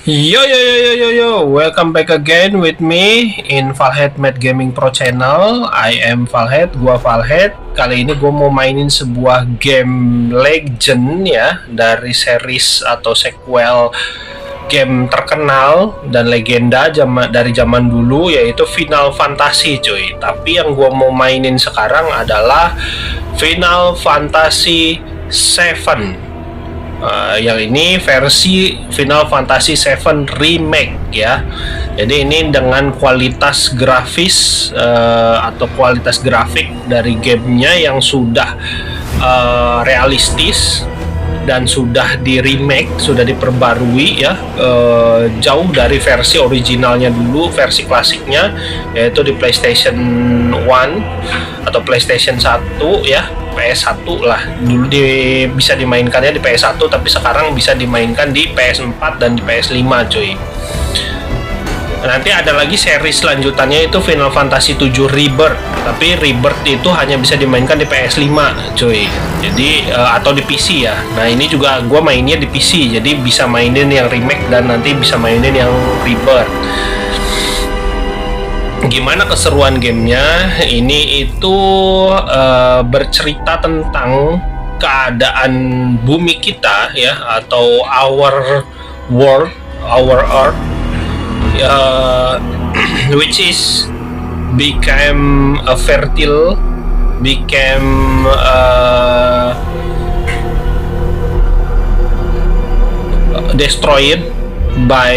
Yo, welcome back again with me in Valhead Mad Gaming Pro Channel. I am Valhead, gua Valhead. Kali ini gua mau mainin sebuah game legend ya, dari series atau sequel game terkenal dan legenda dari zaman dulu, yaitu Final Fantasy cuy. Tapi yang gua mau mainin sekarang adalah Final Fantasy 7. Yang ini versi Final Fantasy 7 Remake ya. Jadi ini dengan kualitas grafis atau kualitas grafik dari gamenya yang sudah realistis dan sudah di remake, sudah diperbarui ya, jauh dari versi originalnya dulu, versi klasiknya, yaitu di PlayStation 1 atau PlayStation 1 ya, PS1 lah. Dulu bisa dimainkannya di PS1, tapi sekarang bisa dimainkan di PS4 dan di PS5 cuy. Nanti ada lagi series lanjutannya, itu Final Fantasy 7 Rebirth, tapi Rebirth itu hanya bisa dimainkan di PS5 cuy. Jadi atau di PC ya. Nah ini juga gue mainnya di PC, jadi bisa mainin yang remake dan nanti bisa mainin yang Rebirth. Gimana keseruan gamenya? Ini itu bercerita tentang keadaan bumi kita ya, atau our world, our earth, which is became a fertile, became destroyed by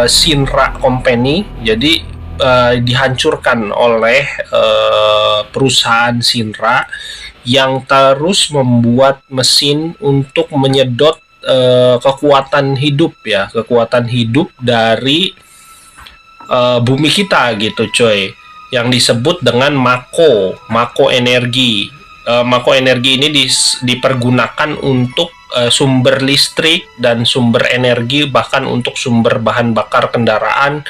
Shinra Company. Jadi dihancurkan oleh perusahaan Shinra yang terus membuat mesin untuk menyedot kekuatan hidup ya, kekuatan hidup dari bumi kita gitu coy, yang disebut dengan Mako energi. Mako energi ini dipergunakan untuk sumber listrik dan sumber energi, bahkan untuk sumber bahan bakar kendaraan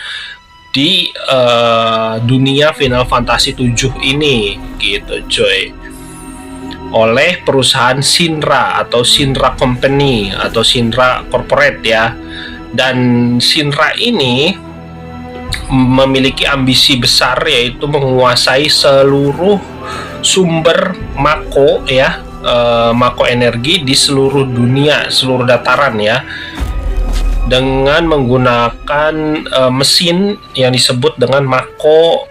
di dunia Final Fantasy 7 ini gitu coy, oleh perusahaan Shinra atau Shinra Company atau Shinra Corporate ya. Dan Shinra ini memiliki ambisi besar, yaitu menguasai seluruh sumber Mako ya, Mako energi di seluruh dunia, seluruh dataran ya, dengan menggunakan mesin yang disebut dengan Mako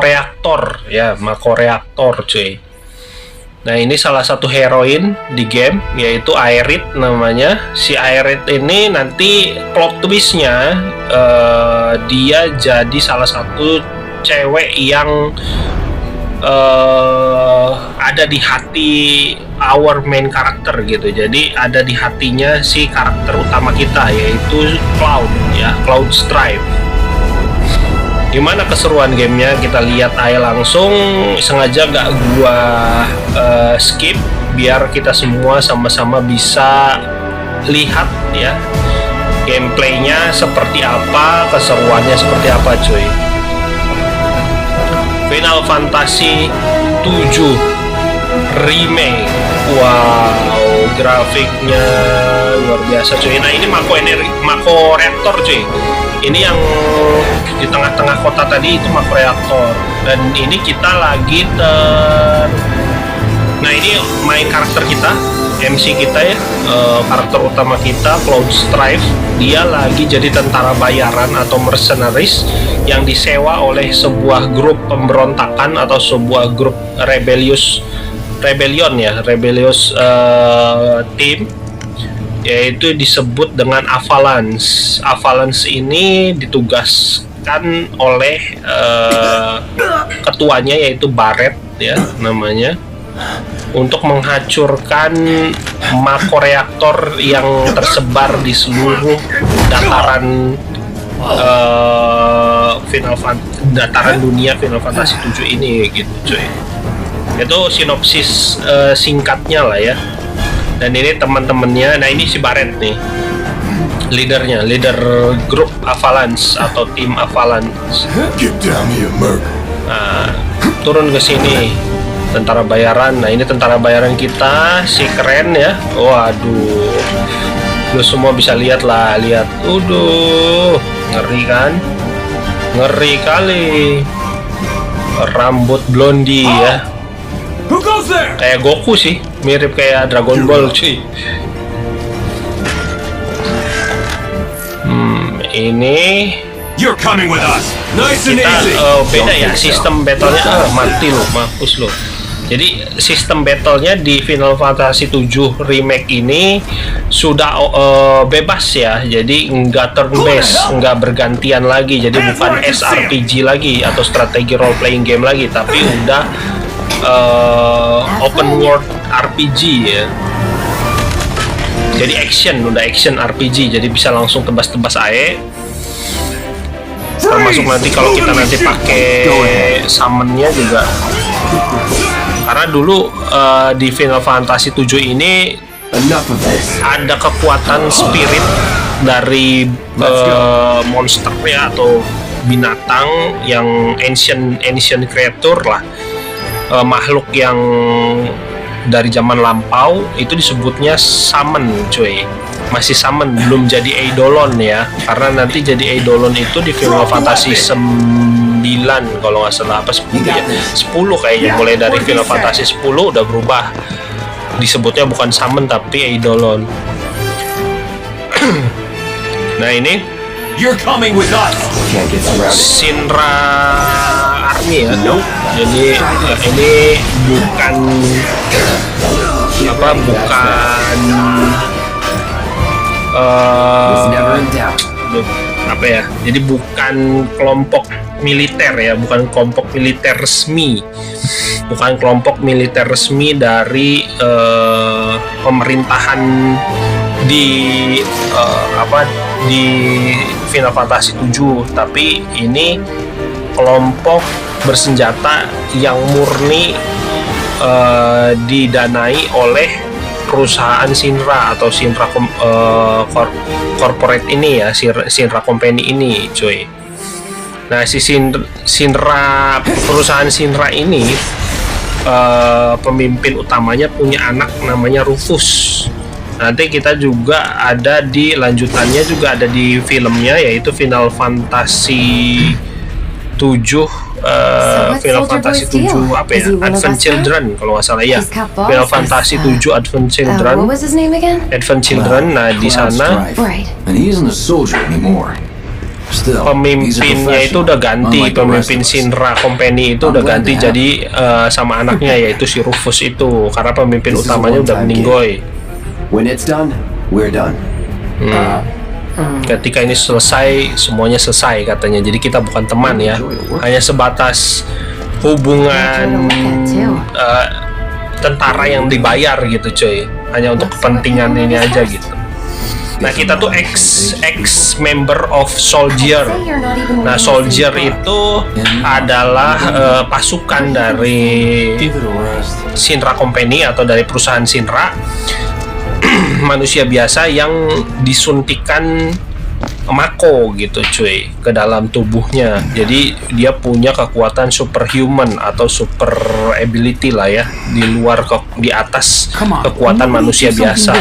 reaktor ya, Mako reaktor cuy. Nah ini salah satu heroin di game, yaitu Aerith namanya. Si Aerith ini nanti plot twistnya dia jadi salah satu cewek yang ada di hati our main karakter gitu. Jadi ada di hatinya si karakter utama kita, yaitu Cloud ya, Cloud Strife. Gimana keseruan gamenya? Kita lihat aja langsung. Sengaja gak gua skip biar kita semua sama-sama bisa lihat ya gameplaynya seperti apa, keseruannya seperti apa cuy. Final Fantasy 7 Remake. Wow, grafiknya luar biasa cuy. Nah ini Mako reaktor cuy. Ini yang di tengah-tengah kota tadi itu Mako reaktor. Dan ini kita lagi nah ini main karakter kita, MC kita ya, karakter utama kita Cloud Strife. Dia lagi jadi tentara bayaran atau mercenaries yang disewa oleh sebuah grup pemberontakan atau sebuah grup rebellious team, yaitu disebut dengan Avalanche. Avalanche ini ditugaskan oleh ketuanya, yaitu Barret ya namanya, untuk menghancurkan Mako reaktor yang tersebar di seluruh dataran dataran dunia Final Fantasy 7 ini gitu cuy. Itu sinopsis singkatnya lah ya. Dan ini teman-temannya. Nah ini si Barret nih, leader grup Avalanche atau tim Avalanche. Nah, turun ke sini. tentara bayaran. Nah, ini tentara bayaran kita, si keren ya. Waduh, lu semua bisa lihat lah, lihat. Ngeri kan? Ngeri kali. Rambut blondi ya. Kayak Goku sih, mirip kayak Dragon Ball cuy. Ini You're coming with us. Nice and kita easy. beda ya sistem battlenya. Mati lo, mampus lo. Jadi sistem battlenya di Final Fantasy 7 remake ini sudah bebas ya. Jadi nggak turn based, nggak bergantian lagi. Jadi bukan SRPG lagi atau strategi role playing game lagi, tapi udah open world RPG ya. Jadi udah action RPG. Jadi bisa langsung tebas-tebas ae. Termasuk nanti kalau kita nanti pakai summonnya juga. Karena dulu di Final Fantasy 7 ini ada kekuatan spirit dari monster ya, atau binatang yang ancient creature lah, makhluk yang dari zaman lampau, itu disebutnya summon cuy. Masih summon, belum jadi eidolon ya, karena nanti jadi eidolon itu di Final Fantasy 9 kalau nggak salah, apa 10 ya, 10 kayaknya. Mulai dari Final Fantasy 10 udah berubah, disebutnya bukan summon tapi eidolon. Nah, ini Shinra Army ya. Jadi ini bukan apa ya, jadi bukan kelompok militer ya, bukan kelompok militer resmi, bukan kelompok militer resmi dari pemerintahan di di Final Fantasy 7, tapi ini kelompok bersenjata yang murni didanai oleh perusahaan Shinra atau Shinra corporate ini ya, Shinra company ini cuy. Nah, si Shinra, perusahaan Shinra ini pemimpin utamanya punya anak namanya Rufus. Nanti kita juga ada di lanjutannya, juga ada di filmnya, yaitu Final Fantasy 7 Final Fantasy 7 apa ya, Advent Children kalau nggak salah ya, Final Fantasy 7 Advent Children. Advent Children. Nah, di sana pemimpinnya itu udah ganti, pemimpin Shinra Company itu udah ganti jadi sama anaknya, yaitu si Rufus itu, karena pemimpin utamanya udah meninggoy. Ketika ini selesai, semuanya selesai katanya. Jadi kita bukan teman ya, hanya sebatas hubungan tentara yang dibayar gitu cuy, hanya untuk kepentingan ini aja gitu. Nah, kita tuh ex member of Soldier. Nah, Soldier itu adalah pasukan dari Shinra Company atau dari perusahaan Shinra, manusia biasa yang disuntikan mako gitu cuy ke dalam tubuhnya. Jadi dia punya kekuatan superhuman atau super ability lah ya, di atas kekuatan manusia biasa.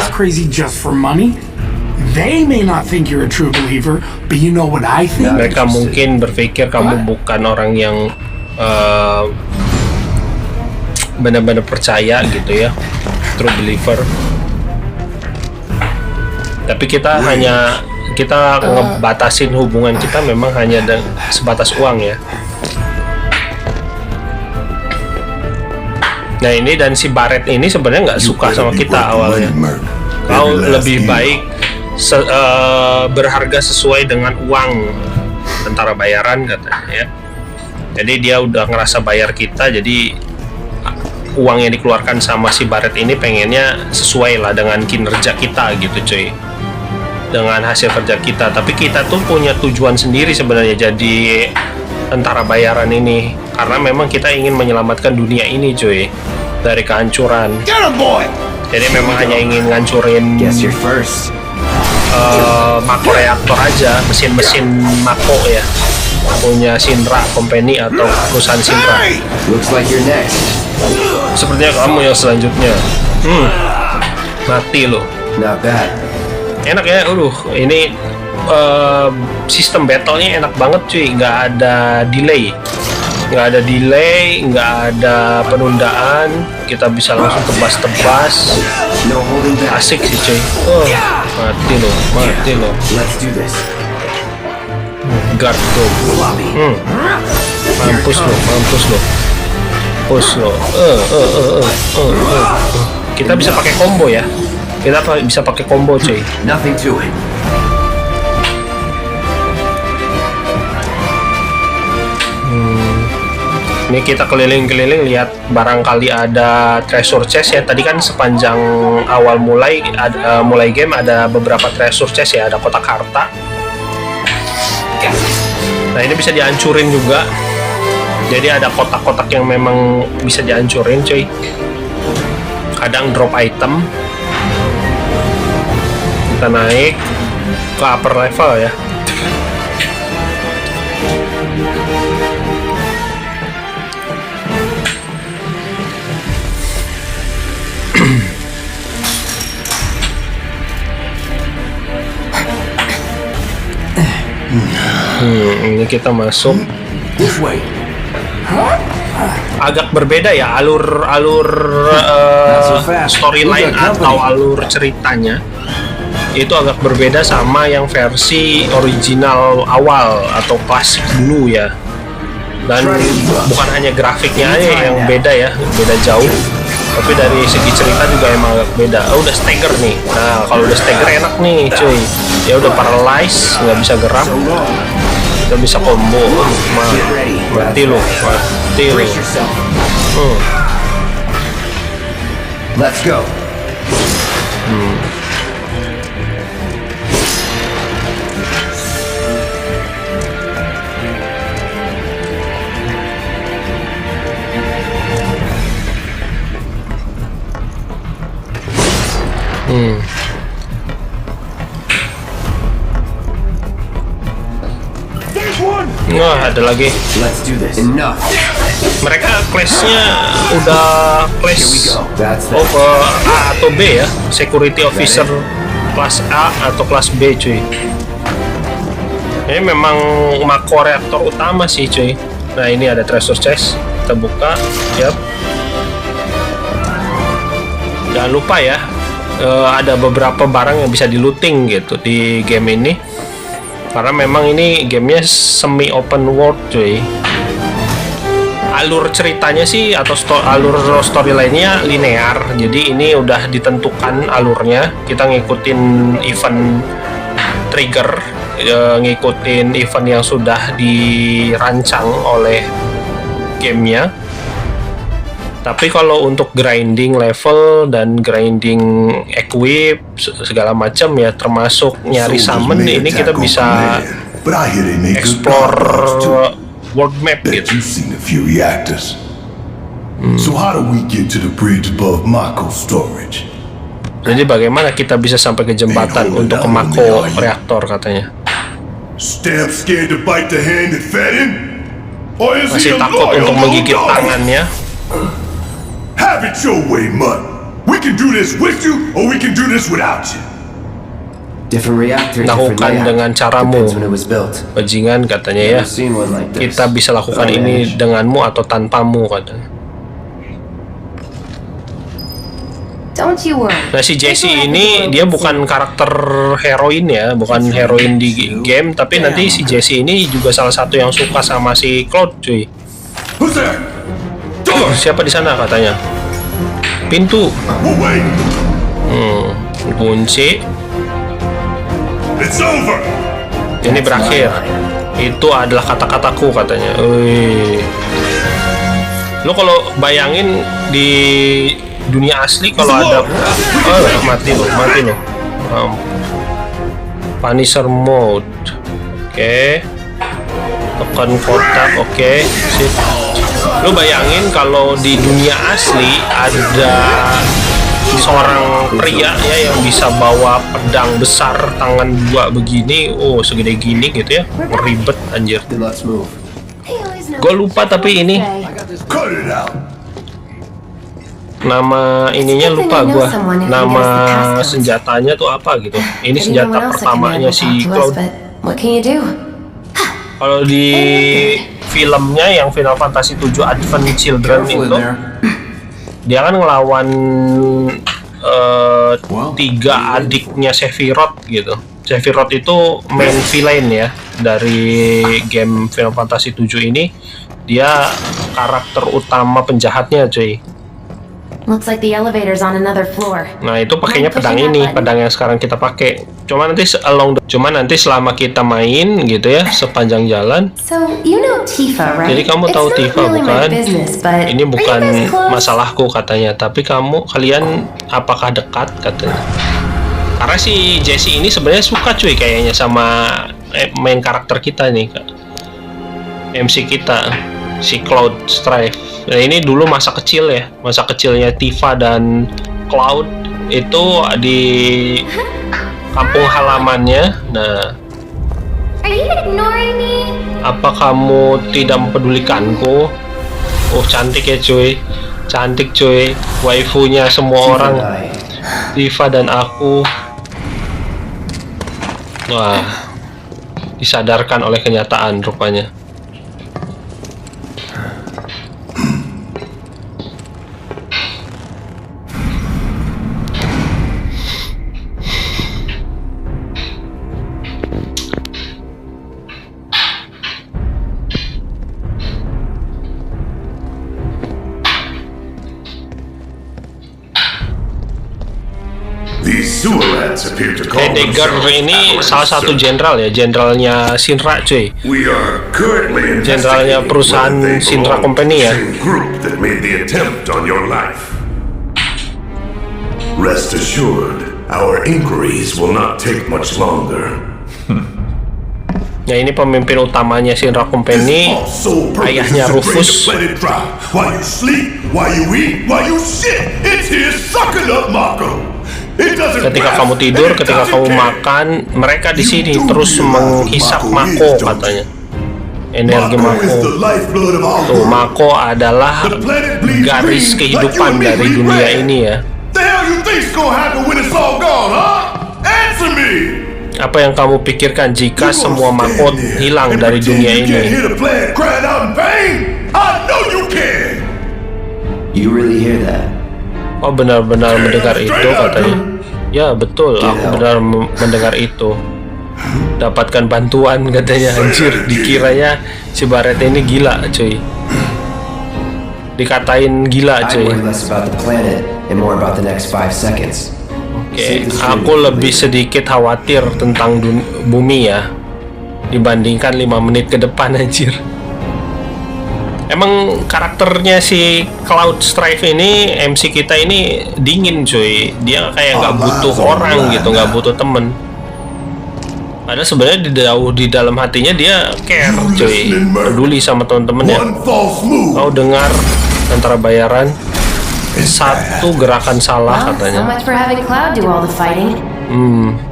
Mereka mungkin berpikir kamu bukan orang yang benar-benar percaya gitu ya, true believer. Tapi kita ngebatasin hubungan kita memang hanya sebatas uang ya. Nah, ini dan si Barret ini sebenarnya nggak suka sama kita awalnya. Kau lebih baik berharga sesuai dengan uang tentara bayaran katanya ya. Jadi dia udah ngerasa bayar kita, jadi uang yang dikeluarkan sama si Barret ini pengennya sesuai lah dengan kinerja kita gitu cuy, dengan hasil kerja kita. Tapi kita tuh punya tujuan sendiri sebenarnya jadi tentara bayaran ini, karena memang kita ingin menyelamatkan dunia ini cuy dari kehancuran. Jadi memang hanya ingin ngancurin mako reaktor aja, mesin-mesin mako ya. punya Shinra Company atau perusahaan Shinra. Looks like you're next. Sepertinya kamu yang selanjutnya. Mati lo. Not bad. Enak ya, ini sistem battle-nya enak banget cuy, nggak ada delay, nggak ada penundaan, kita bisa langsung tebas-tebas, No holding back. asik sih cuy. Mati lo. Let's do this. Guard tuh. Mampus lo. Push lo. Kita bisa pakai combo ya. Kita bisa pakai combo cuy. Nothing to it. Ini kita keliling-keliling lihat barangkali ada treasure chest ya. Tadi kan sepanjang awal mulai game ada beberapa treasure chest ya, ada kotak harta. Nah, ini bisa dihancurin juga. Jadi ada kotak-kotak yang memang bisa dihancurin cuy. Kadang drop item. Kita naik ke upper level ya. Ini kita masuk. This way. Agak berbeda ya alur storyline atau alur ceritanya. Itu agak berbeda sama yang versi original awal atau klasik dulu ya. Dan bukan hanya grafiknya aja yang beda ya, beda jauh. Tapi dari segi cerita juga emang agak beda. Udah stagger nih. Nah, kalau udah stagger enak nih cuy. Ya udah paralyzed, nggak bisa gerak. Kita bisa combo. Mati lo. Brace yourself. Let's go. Nah, ada lagi. Let's do this. Enough. Mereka class-nya udah class That's of A atau B ya. Security officer kelas A atau kelas B cuy. Ini memang mako reaktor utama sih cuy. Nah, ini ada treasure chest. Kita buka. Yap. Jangan lupa ya, ada beberapa barang yang bisa di-looting gitu di game ini. Karena memang ini gamenya semi open world cuy. Alur ceritanya sih atau alur storyline-nya linear. Jadi ini udah ditentukan alurnya. Kita ngikutin event trigger, ngikutin event yang sudah dirancang oleh gamenya. Tapi kalau untuk grinding level dan grinding equip segala macam ya, termasuk nyari summon, ini kita bisa explore world map gitu. So how do we get to the bridge above Mako storage? Jadi bagaimana kita bisa sampai ke jembatan untuk ke Mako reaktor katanya. Stamp scared to bite the hand that fed him? Or is he Masih a takut loyal untuk menggigit bulldog? tangannya. Have it your way, Mutt. We can do this with you, or we can do this without you. Different reactor, different Lakukan layout. dengan caramu, Depends when it was built. bajingan katanya ya. Never seen one like this. Kita bisa lakukan But I'll ini manage. denganmu atau tanpamu katanya. Don't you worry. Nah, si Jessie ini dia bukan karakter heroin ya, bukan heroin di game, tapi nanti si Jessie ini juga salah satu yang suka sama si Cloud cuy. Who's there? Siapa di sana katanya? Pintu. We'll wait. Kunci. It's over. Ini berakhir. Itu adalah kata-kataku katanya. Lo kalau bayangin di dunia asli kalau ada mati lo. Punisher mode. Oke. Tekan kotak. Oke. Sip. Lo bayangin kalau di dunia asli ada seorang pria ya yang bisa bawa pedang besar tangan 2 begini, oh segede gini gitu ya, ribet anjir. Then let's move. Gue lupa tapi ini Cut it out. nama ininya lupa gue, nama senjatanya tuh apa gitu. Ini senjata pertamanya si Cloud. What can you do? Kalau di filmnya yang Final Fantasy 7 Advent Children Careful in itu there. dia kan ngelawan 3 adiknya Sephiroth gitu. Sephiroth itu main villain ya dari game Final Fantasy 7 ini. Dia karakter utama penjahatnya cuy. Looks like the elevator's on another floor. Nah itu pakainya pedang ini, pedang yang sekarang kita pakai. Cuma nanti selama kita main gitu ya sepanjang jalan. So, you know Tifa, right? Jadi kamu tahu Tifa bukan? Ini bukan masalahku katanya, tapi kalian apakah dekat katanya? Karena si Jessie ini sebenarnya suka cuy kayaknya sama main karakter kita nih, MC kita, si Cloud Strife. Nah ini dulu masa kecil ya, masa kecilnya Tifa dan Cloud itu di kampung halamannya. Nah, Are you ignoring me? apa kamu tidak mempedulikanku? Oh cantik ya cuy, cantik cuy, waifunya semua orang, Tifa dan aku. Wah, disadarkan oleh kenyataan rupanya. These sewer rats appear to call Heidegger themselves ini Aberrant salah satu Circle. jenderal ya, jenderalnya Shinra cuy. We are currently Jenderalnya investigating perusahaan whether they Shinra belong Company to the ya. same group that made the attempt on your life. Rest assured, our inquiries will not take much longer. Nah ini pemimpin utamanya Shinra Company, ayahnya Rufus. While you sleep, while you eat, while you shit, it's here sucking up Mako. Ketika kamu tidur, ketika kamu makan, mereka di sini terus menghisap Mako katanya. Energi Mako. Tuh, Mako adalah garis kehidupan dari dunia ini ya. Apa yang kamu pikirkan jika semua Mako hilang dari dunia ini? You really hear that? Oh benar-benar mendengar itu katanya. Ya betul, aku benar mendengar itu. Dapatkan bantuan katanya. Anjir, dikiranya si Barret ini gila cuy. Dikatain gila I cuy. worry less about the planet and more about the next 5 seconds. Oke, aku lebih sedikit khawatir tentang bumi ya dibandingkan 5 menit ke depan anjir. Emang karakternya si Cloud Strife ini, MC kita ini dingin cuy. Dia kayak nggak butuh orang gitu, nggak butuh temen. Padahal sebenarnya di dalam hatinya dia care cuy, peduli sama temen-temennya. Kau dengar antara bayaran, satu gerakan salah katanya.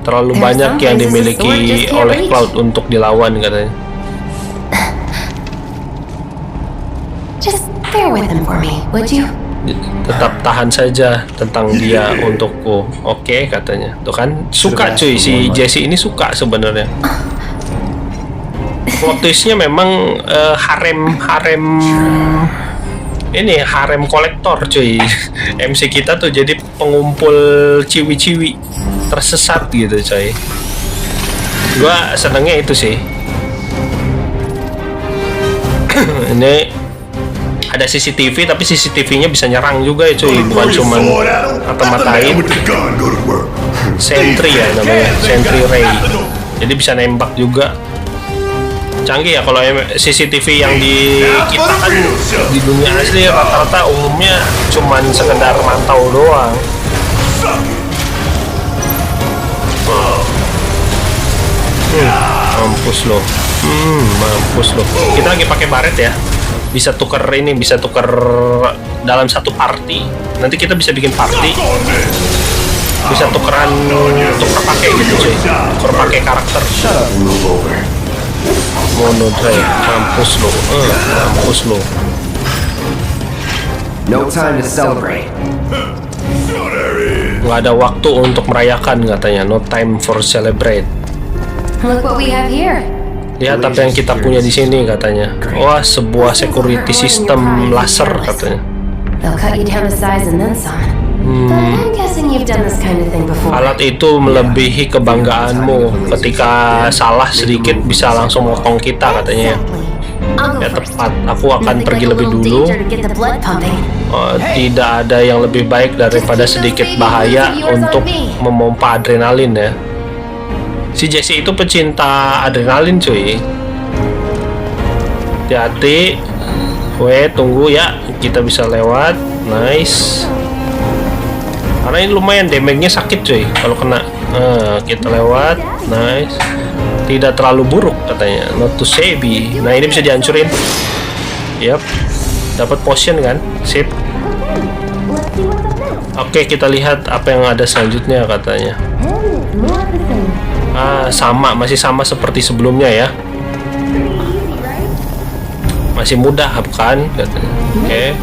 Terlalu banyak yang dimiliki oleh Cloud untuk dilawan katanya. Just bear with him for me, would you? Tetap tahan saja tentang dia untukku, oke katanya. Tuh kan suka cuy, si Jessie ini suka sebenarnya. Plot twistnya memang harem kolektor cuy. MC kita tuh jadi pengumpul ciwi-ciwi tersesat gitu coy. Gua senengnya itu sih. Ini ada CCTV, tapi CCTV-nya bisa nyerang juga ya cuy, bukan cuma mata-matain. Sentry ya namanya, Sentry Ray. Jadi bisa nembak juga. Canggih ya kalau CCTV yang di kita kan di dunia asli rata-rata umumnya cuman sekedar mantau doang. Mampus lo. Mampus lo. Kita lagi pakai baret ya. Bisa tuker dalam satu party. Nanti kita bisa bikin party, bisa tuker pakai gitu cuy, tuker pakai karakter. Shut up and move over. Mono Drive, mampus lo. No time to celebrate. Nggak ada waktu untuk merayakan katanya. No time for celebrate. Look what we have here. Lihat apa yang kita punya di sini katanya. Wah, sebuah security system laser katanya. They'll cut you down to size and then some. But I'm guessing you've done this kind of thing before. Alat itu melebihi kebanggaanmu. Ketika salah sedikit bisa langsung motong kita katanya. Ya tepat. Aku akan pergi lebih dulu. Tidak ada yang lebih baik daripada sedikit bahaya untuk memompa adrenalin ya. Si Jesse itu pecinta adrenalin cuy. Hati-hati. Tunggu ya. Kita bisa lewat. Nice. Karena ini lumayan damage-nya sakit cuy kalau kena. Kita lewat. Nice. Tidak terlalu buruk katanya. Not too shabby. Nah ini bisa dihancurin. Yap. Dapat potion kan. Sip. Oke, kita lihat apa yang ada selanjutnya katanya. Masih sama seperti sebelumnya ya. Masih mudah bukan katanya. Oke.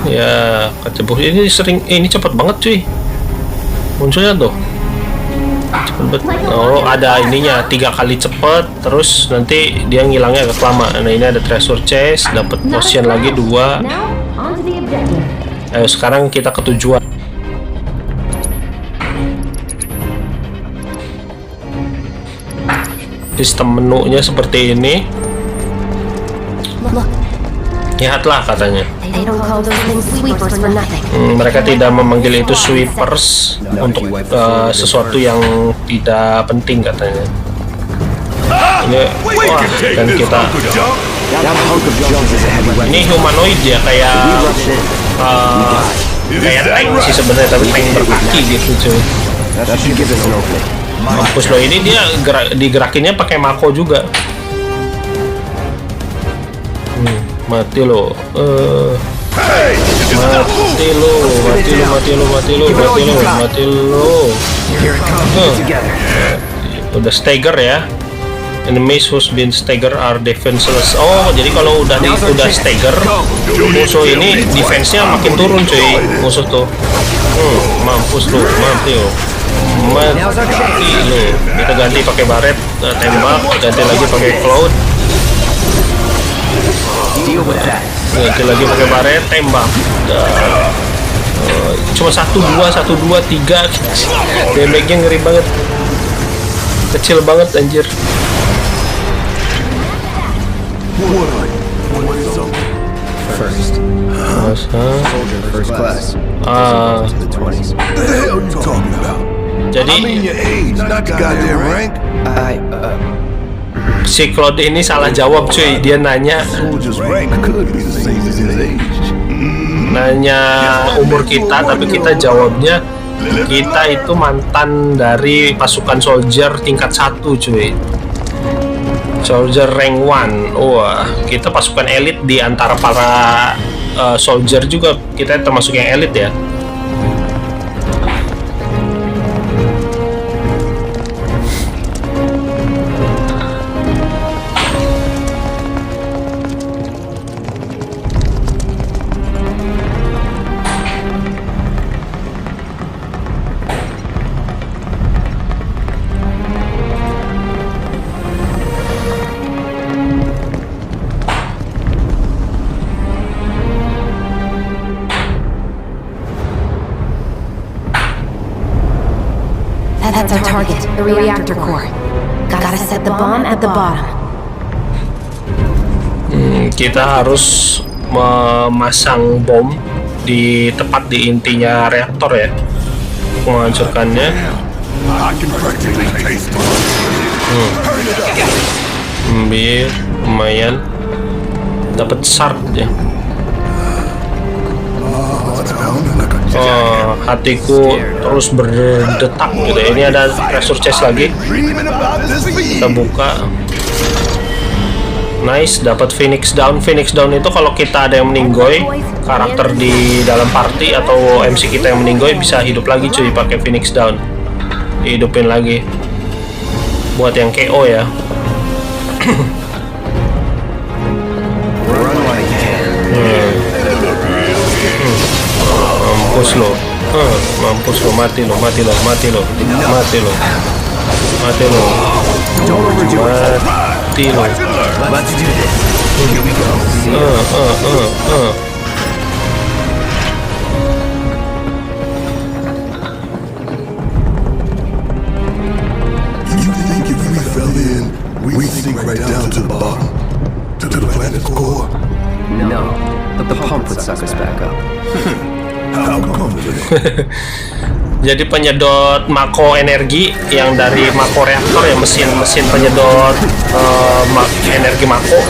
Ya, kecebur ini cepat banget cuy. Munculnya tuh. Oh, ada ininya 3 kali cepet, terus nanti dia ngilangnya agak lama. Nah, ini ada treasure chest, dapat potion lagi 2. Ayo sekarang kita ke tujuan. Sistem menunya seperti ini. Lihatlah katanya. Mereka tidak memanggil itu sweepers untuk sesuatu yang tidak penting katanya. Ini dan kita ini humanoid ya, kayak tank sih sebenarnya, tapi tank berkaki gitu cuy. Mampus lo, ini dia digerakinnya pakai mako juga. Mati lo. Mati lo. Udah stagger ya. Enemies who's been stagger are defenseless. Oh, jadi kalau udah stagger, musuh ini defense-nya makin turun cuy. Musuh tuh. Mampus lo, mati lo. Mati lo. Kita ganti pakai baret, tembak, ganti lagi pakai cloud. Ganti lagi pakai baret, tembak. Cuma 1, 2, 3. Damage-nya ngeri banget. Kecil banget anjir. First. First class. Jadi si Claude ini salah jawab cuy. Dia nanya umur kita, tapi kita jawabnya kita itu mantan dari pasukan soldier tingkat 1 cuy. Soldier rank 1. Wah, kita pasukan elit di antara para soldier juga. Kita termasuk yang elit ya. That's our target, the reactor core. Gotta set the bomb at the bottom. Kita harus memasang bom tepat di intinya reaktor ya, menghancurkannya. Ambil, lumayan, dapat shard ya. Hatiku terus berdetak gitu. Ini ada treasure chest lagi. Kita buka. Nice, dapat Phoenix Down. Phoenix Down itu kalau kita ada yang meninggoy, karakter di dalam party atau MC kita yang meninggoy bisa hidup lagi cuy pakai Phoenix Down. Dihidupin lagi. Buat yang KO ya. Mampus lo. Mampus lo, mati lo. Mati lo. Let's do this. Here we go. You think if we fell in, we'd sink right down to the bottom? To the planet's core? No, the pump would suck us back up. How confident? Jadi penyedot mako energi yang dari mako reaktor ya, mesin penyedot energi mako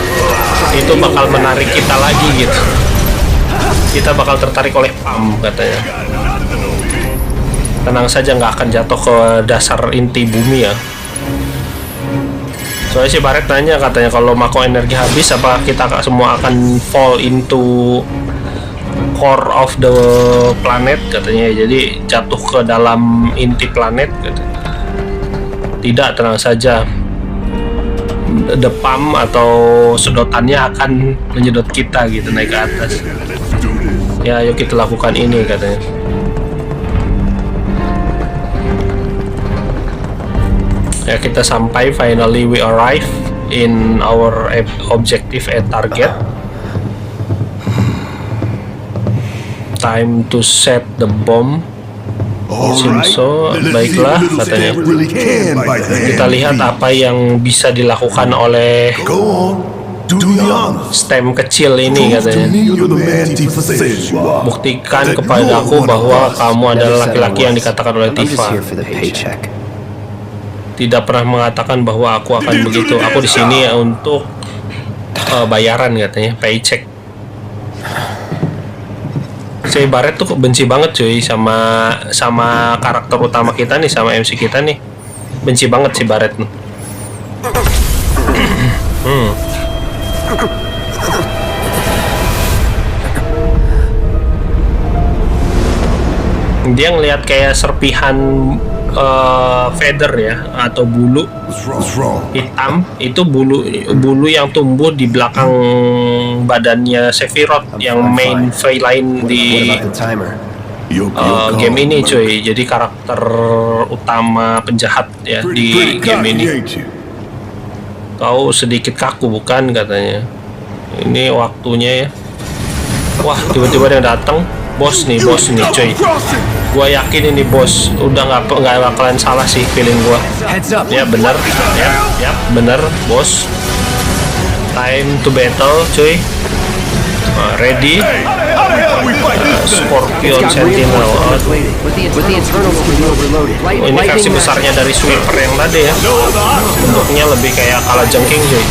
itu bakal menarik kita lagi gitu. Kita bakal tertarik oleh pump katanya. Tenang saja, nggak akan jatuh ke dasar inti bumi ya. Soalnya si Barret nanya katanya kalau mako energi habis apa kita semua akan fall into core of the planet katanya, jadi jatuh ke dalam inti planet katanya. Tidak, tenang saja, the pump atau sedotannya akan menyedot kita gitu naik ke atas. Ya ayo kita lakukan ini katanya. Ya kita sampai, finally we arrive in our objective at target. Time to set the bomb. Seems so. Baiklah katanya. Kita lihat apa yang bisa dilakukan oleh stem kecil ini katanya. Buktikan kepadaku bahwa kamu adalah laki-laki yang dikatakan oleh Tifa. Tidak pernah mengatakan bahwa aku akan begitu. Aku di sini ya untuk bayaran katanya, paycheck. Si Barret tuh benci banget cuy sama karakter utama kita nih, sama MC kita nih. Benci banget si Barret nih. Dia ngelihat kayak serpihan feather ya, atau bulu hitam. Itu bulu yang tumbuh di belakang badannya Sephiroth yang main villain di game ini cuy. Jadi karakter utama penjahat ya di game ini. Kau sedikit kaku bukan katanya. Ini waktunya ya. Wah, tiba-tiba ada yang datang. Bos nih cuy. Gua yakin ini bos. Udah nggak bakalan salah sih feeling gua. Ya bener, ya bener bos. Time to battle cuy. Ready. Scorpion Sentinel. Ini versi besarnya dari Sweeper yang tadi ya. Bentuknya lebih kayak kalajengking cuy.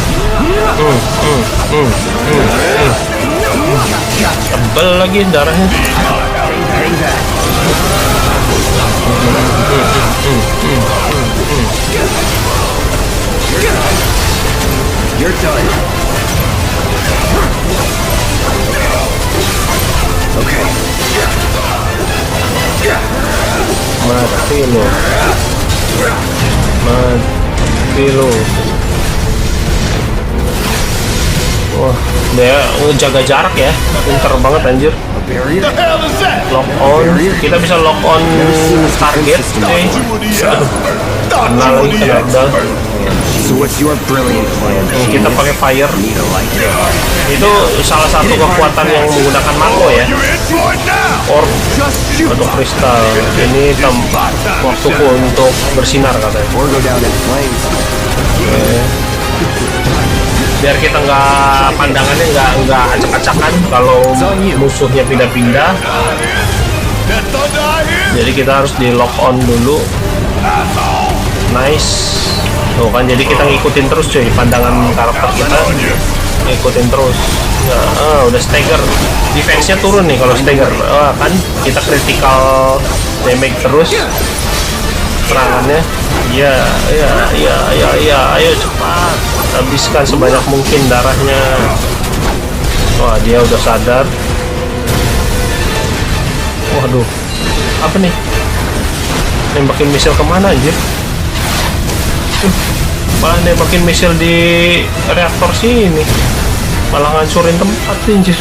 Tebel lagi darahnya. You're done. Okay. Mati lo. Wah, dia jaga jarak ya, pinter banget anjir. Lock on, kita bisa lock on target cuy. Kena lagi, kena udah. Kita pakai fire. Itu salah satu kekuatan yang menggunakan mako ya. Orb atau kristal. Ini waktuku untuk bersinar katanya. Biar kita nggak, pandangannya nggak acak-acakan kalau musuhnya pindah-pindah. Jadi kita harus di lock on dulu. Nice. Tuh kan, jadi kita ngikutin terus cuy, pandangan karakter kita ngikutin terus. Nah, udah stagger, defense-nya turun nih kalau stagger. Kan kita critical damage terus serangannya. Ya, ayo cepat. Habiskan sebanyak mungkin darahnya. Wah, dia udah sadar. Waduh, apa nih? Nembakin misil kemana anjir? Malah nembakin misil di reaktor sini. Malah ngancurin tempat anjir.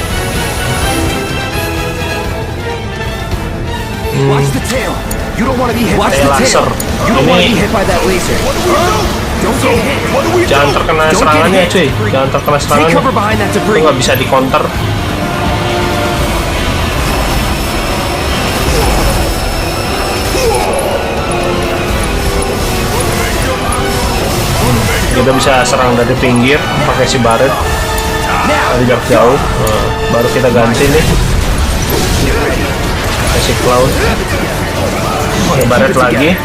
Watch the tail. You don't want to be hit. Watch the Laser. tail. You don't want to Ini be hit by that laser. Don't get hit. jangan terkena Don't get serangannya hit. cuy. Jangan terkena Take serangannya. cover behind that Itu debris. nggak bisa di counter. Kita bisa serang dari pinggir pakai si Barret dari jarak jauh. Nah, baru kita ganti nih pakai si Cloud. Pakai Barret lagi.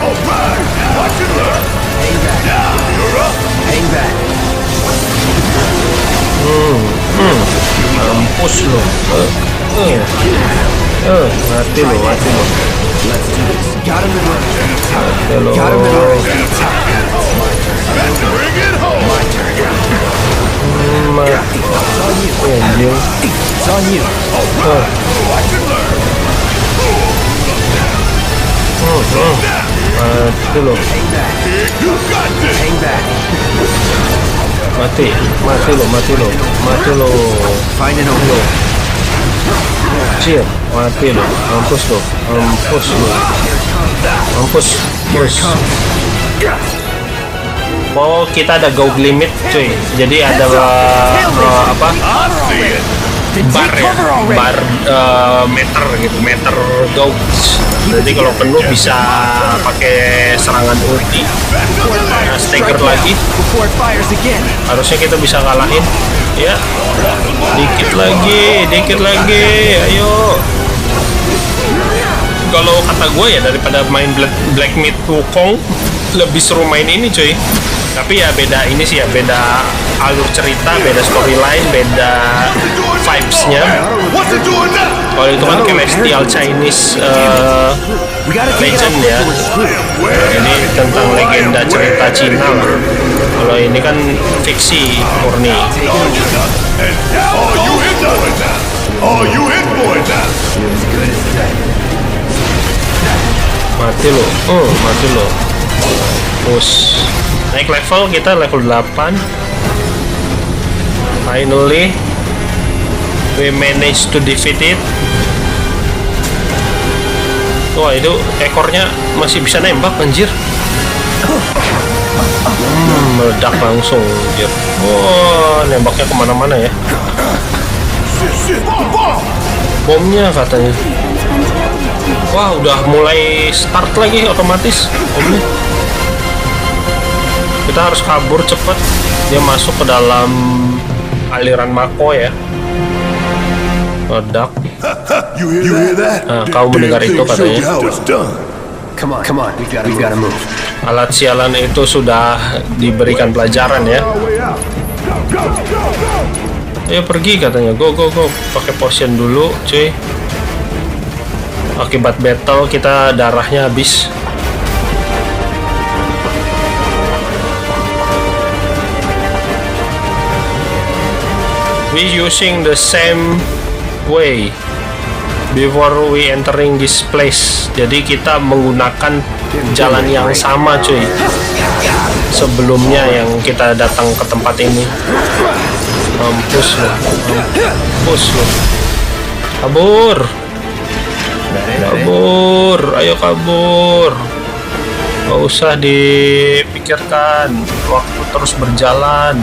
Hang back. Mampus lo. Mati lo. Got him in range. Halo. Got him in range. Mati. Anjing. It's on you. Mati lo. Hang back. Mati lo. Find an opening. Cir, mati lo. Mampus lo. Oh, kita ada go limit cuy. Jadi ada apa? Bar ya, bar meter gitu, meter gauge. Jadi kalau penuh bisa pakai serangan ulti. Nah, stagger lagi. Before it fires again. Harusnya kita bisa ngalahin. Ya, dikit lagi. Ayo. Kalau kata gue ya daripada main Black Myth Wukong lebih seru main ini cuy. Tapi ya beda ini sih ya, beda alur cerita, beda storyline, beda vibes-nya. What's it doing now? Kalau itu kan Celestial Chinese We gotta take it out Legend ya. before we're screwed. Ini tentang legenda cerita Cina lah. Kalau ini kan fiksi murni. Oh, you hit boy now. Oh, you hit boy now. Mati lo. Push. Naik level, kita level 8. Finally we managed to defeat it. Wah, itu ekornya masih bisa nembak anjir. Meledak langsung anjir. Wah, nembaknya kemana-mana ya. Shit, bomb. Bomnya katanya. Wah, udah mulai start lagi otomatis bomnya. Kita harus kabur cepet. Dia masuk ke dalam aliran Mako ya. Ledak. You hear that? Nah, kau mendengar itu katanya. How it's done. Come on. We gotta move. Alat sialan itu sudah diberikan pelajaran ya. Ayo pergi katanya. Go. Pakai potion dulu, cuy. Akibat battle kita darahnya habis. We using the same way before we entering this place. Jadi kita menggunakan jalan yang sama cuy sebelumnya yang kita datang ke tempat ini. Mampus lo. Kabur, ayo kabur. Gak usah dipikirkan, waktu terus berjalan.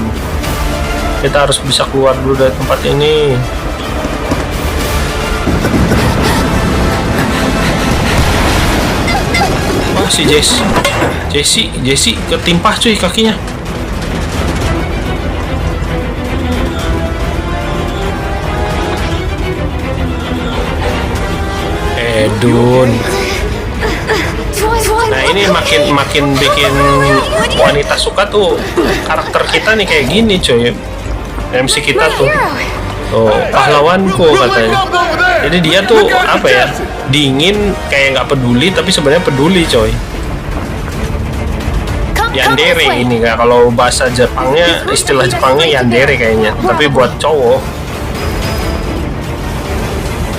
Kita harus bisa keluar dulu dari tempat ini. Wah, si Jesse ketimpah cuy kakinya. Edun. Nah, ini makin bikin wanita suka tuh karakter kita nih kayak gini cuy. MC kita tuh pahlawanku katanya. Jadi dia tuh apa ya, dingin kayak nggak peduli tapi sebenarnya peduli coy. Yandere ini kak, kalau bahasa Jepangnya, istilah Jepangnya yandere kayaknya, tapi buat cowok.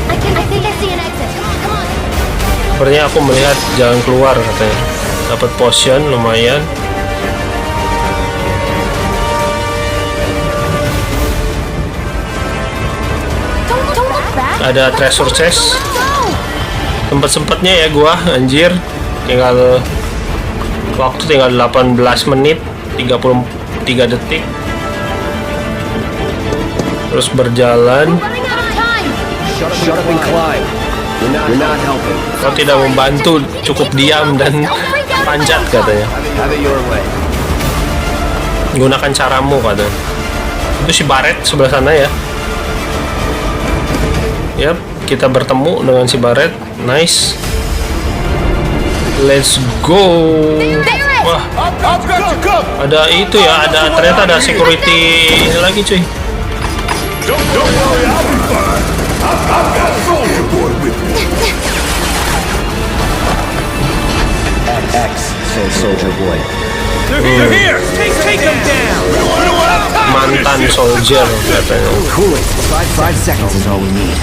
I think I see an exit. Come on. Sepertinya aku melihat jalan keluar katanya. Dapat potion lumayan. Don't look back. Ada treasure chest. Let's go. Sempet-sempetnya ya gua anjir. Waktu tinggal 18 menit 33 detik. Terus berjalan. Running out of time. Shut up and climb. You're not helping. Kau tidak membantu, cukup diam dan panjat katanya. Have it your way. Gunakan caramu katanya. Itu si Barret sebelah sana ya. Yap, kita bertemu dengan si Barret. Nice. Let's go. Wah, ada itu ya, ternyata ada security ini lagi cuy. Don't worry, I'll be fine. I've got Soldier Boy with me. X, said Soldier Boy. They're here! Take them down! Mantan soldier katanya. Cooling. 5 seconds is all we need.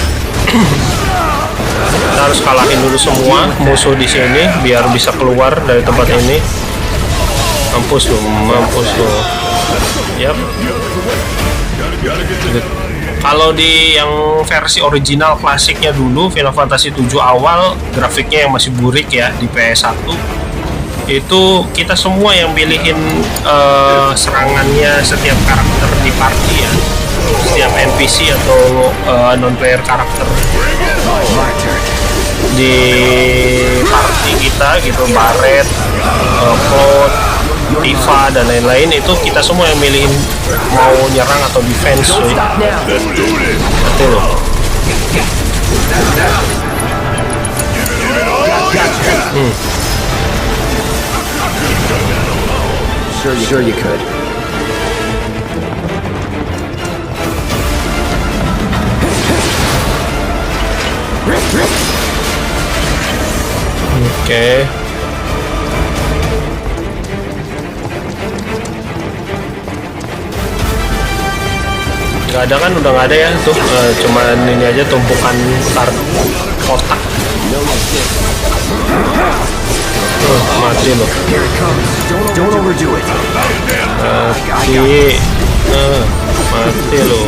Kita harus kalahin dulu semua musuh di sini biar bisa keluar dari tempat ini. Mampus lu, mampus lu. Yap. Kalau di yang versi original klasiknya dulu, Final Fantasy 7 awal, grafiknya yang masih burik ya di PS1, itu kita semua yang pilihin serangannya setiap karakter di party ya, setiap NPC atau non-player karakter di party kita gitu, Barret, Cloud, Tifa dan lain-lain, itu kita semua yang milihin mau nyerang atau defense. Nanti loh. Sure you could. Oke. Gak ada kan, udah gak ada ya tuh, cuman ini aja tumpukan kotak. Mati loh. Don't overdo it. Mati loh.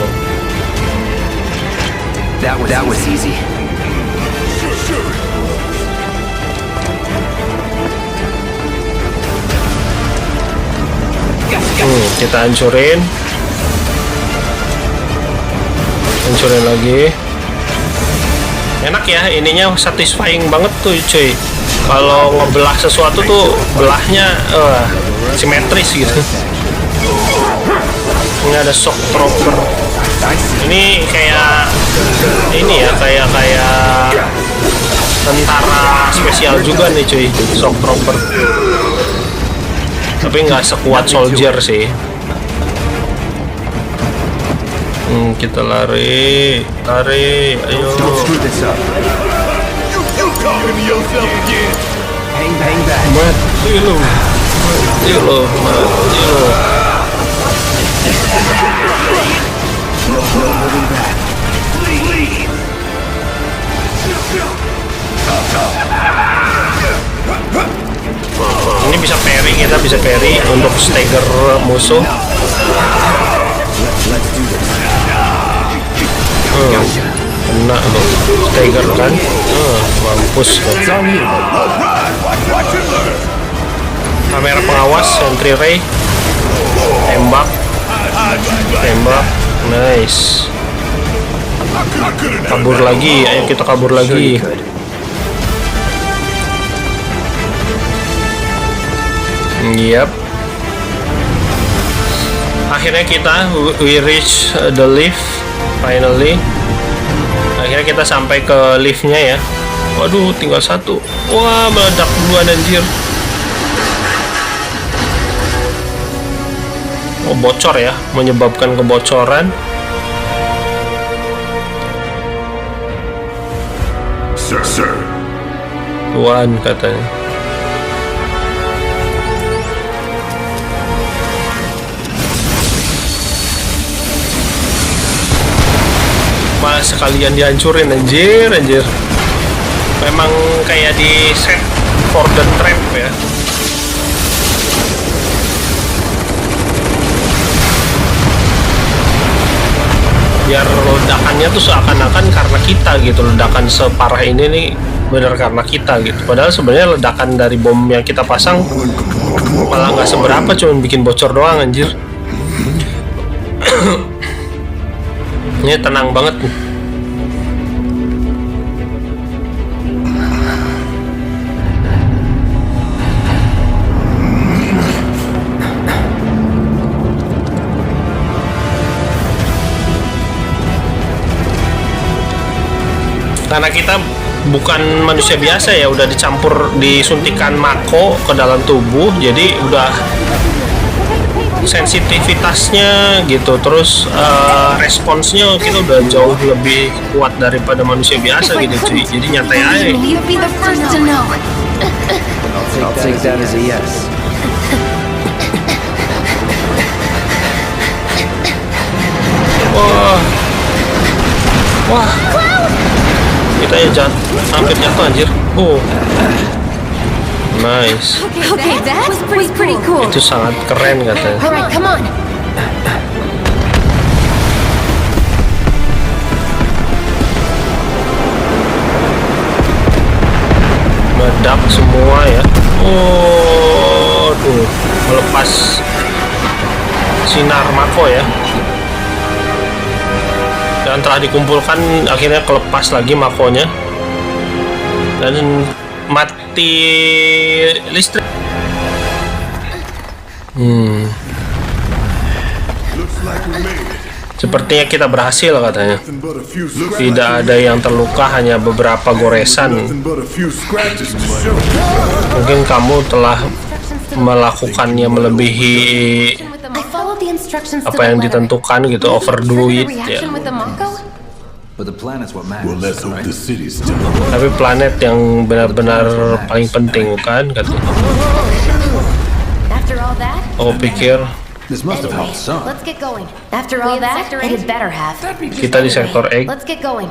That was easy. Kita hancurin lagi. Enak ya, ininya satisfying banget tuh cuy. Kalau ngebelah sesuatu tuh belahnya simetris gitu. Ini ada shock trooper. Ini kayak ini ya, kayak tentara spesial juga nih cuy, shock trooper. Tapi nggak sekuat soldier sih. Kita lari, ayo. Don't screw this up. You talking to yourself again? Hang back. Mati lu. No holding back. Ini bisa parry, kita bisa parry untuk stagger musuh. Let's do this. Kena loh, stagger kan? Mampus loh. It's on you. Kamera pengawas, sentry ray, tembak, nice. Kabur lagi, ayo kita kabur Sure you lagi. could. Yep. Akhirnya we reach the lift finally. Akhirnya kita sampai ke liftnya ya. Waduh, tinggal satu. Wah, meledak duluan anjir. Oh, bocor ya, menyebabkan kebocoran. Sir. Tuan katanya. Malah sekalian dihancurin, anjir. Memang kayak di set for the trap ya. Biar ledakannya tuh seakan-akan karena kita gitu. Ledakan separah ini nih bener karena kita gitu. Padahal sebenarnya ledakan dari bom yang kita pasang malah nggak seberapa, cuma bikin bocor doang, anjir. Ini tenang banget nih. Karena kita bukan manusia biasa ya, udah disuntikan mako ke dalam tubuh, jadi udah sensitivitasnya gitu, terus responsnya kita udah jauh lebih kuat daripada manusia biasa gitu cuy. Jadi nyantai aja. You'd be the first to know. I'll take that as a yes. Wah, kita ya hampir jatuh anjir. Nice. Okay, that was pretty cool. Itu sangat keren katanya. Alright, come on. Meledak semua ya. Tuh melepas sinar mako ya. Dan telah dikumpulkan, akhirnya kelepas lagi makonya dan mati listrik. Sepertinya kita berhasil katanya. Tidak ada yang terluka, hanya beberapa goresan. Mungkin kamu telah melakukannya melebihi apa yang ditentukan gitu, overdo it ya. Tapi planet yang benar-benar paling penting bukan katanya. Aku pikir Let's get going. After all that, it better have. kita di sektor X. Let's get going.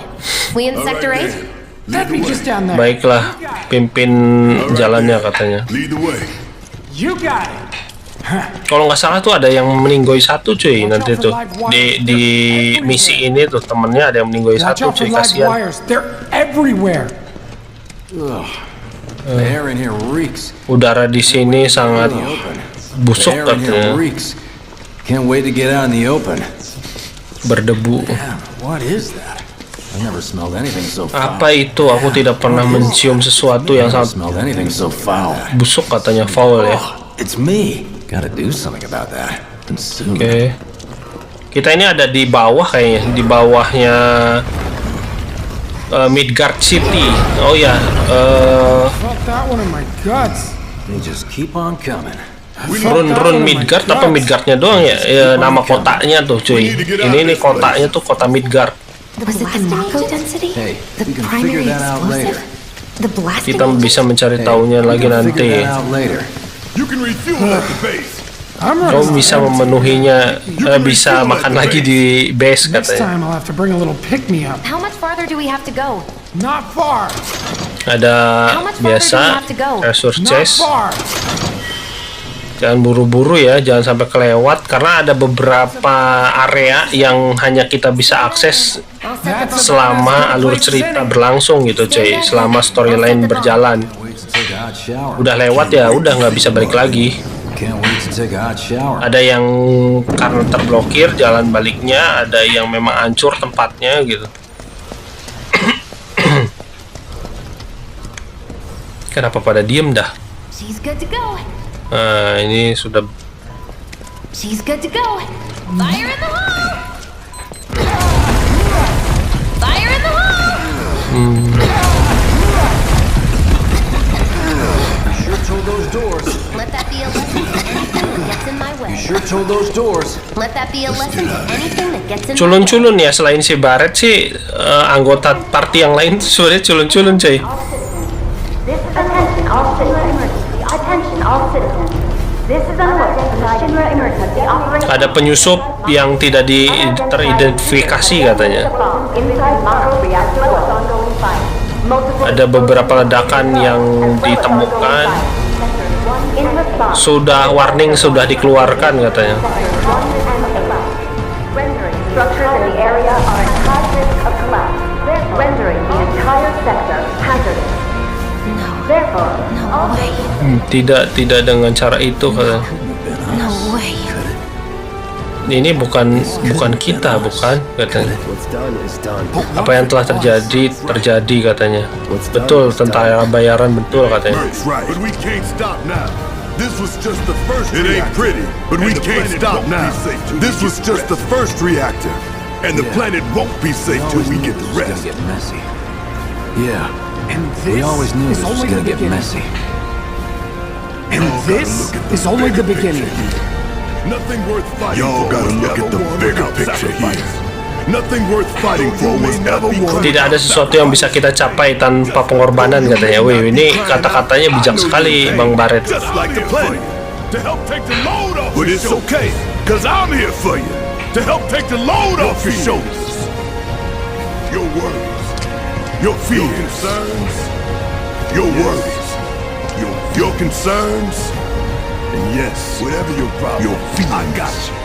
We in sector 8? That'd be just down there. Baiklah, pimpin jalannya katanya. Lead the way. You got it. Kalau nggak salah tuh ada yang meninggoy satu cuy nanti tuh di misi ini tuh, temennya ada yang meninggoy Watch satu out for cuy, live kasihan. wires. They're everywhere. The air in here reeks. Udara di sini sangat busuk The air in here katanya, reeks. Can't wait to get out in the open. berdebu. Damn, what is that? I've never smelled anything so foul. Apa itu? Aku tidak pernah mencium sesuatu yang Never sangat smelled anything so foul. busuk katanya, foul ya. Oh, it's me. Gotta do something about that. And soon. Oke. Kita ini ada di bawah kayaknya, di bawahnya Midgard City. Oh ya, Felt that one in my guts. They just keep on coming. run Midgard apa Midgardnya doang ya? Nama kotanya tuh cuy. Ini kotanya tuh kota Midgard. Was it the Mako density? Hey, The we can primary figure that out later. explosive? The blasting? Kita bisa mencari taunya lagi We can nanti. figure that out later. You can refuel at the base. I'm Kau running. bisa memenuhinya, bisa makan lagi di base Next katanya. time I'll have to bring a little pick me up. How much farther do we have to go? Not far. Ada How much farther do we biasa have to go? resource Not chest. far. Jangan buru-buru ya, jangan sampai kelewat karena ada beberapa area yang hanya kita bisa akses I'll set the selama alur cerita berlangsung gitu cuy, selama storyline berjalan. Wait to take a hot shower. Udah lewat ya, udah nggak bisa balik lagi. Can't wait to take a hot shower. Ada yang karena terblokir jalan baliknya, ada yang memang hancur tempatnya gitu. Kenapa pada diem dah? She's good to go. Nah, ini sudah She's good to go. Fire in the hole! Fire in the hole! Sure told those doors. Let that be a lesson to anything that gets in my way. Sure told those doors. Let that be a lesson to anything that gets in my way. culun-culun ya, selain si Barret sih anggota party yang lain sudah culun-culun cuy. Attention all citizens. Attention all citizens. Ada penyusup yang tidak teridentifikasi katanya. Ada beberapa ledakan yang ditemukan. Warning sudah dikeluarkan katanya. Tidak dengan cara itu katanya. Ini bukan kita, bukan katanya. Apa yang telah terjadi katanya. Betul, tentara bayaran betul katanya. This was just the first reactor. It ain't pretty, but we can't stop now. This was just the first reactor. And the planet won't be safe till we get the rest. It's gonna get messy. Yeah. And We this always knew is this was only gonna the get beginning. messy. And this is only the beginning. Nothing worth fighting for. Y'all gotta look at the bigger picture here. Nothing worth fighting for was ever won. Tidak ada sesuatu yang bisa kita capai tanpa pengorbanan katanya. Wih, ini kata-katanya bijak sekali, Bang Barret. Just like the planet. To help take the load off. But it's okay, cause I'm here for you. To help take the load off your shoulders. Your worries, your fears, your concerns, your worries, your concerns, and yes, whatever your problem, your fears, I got you.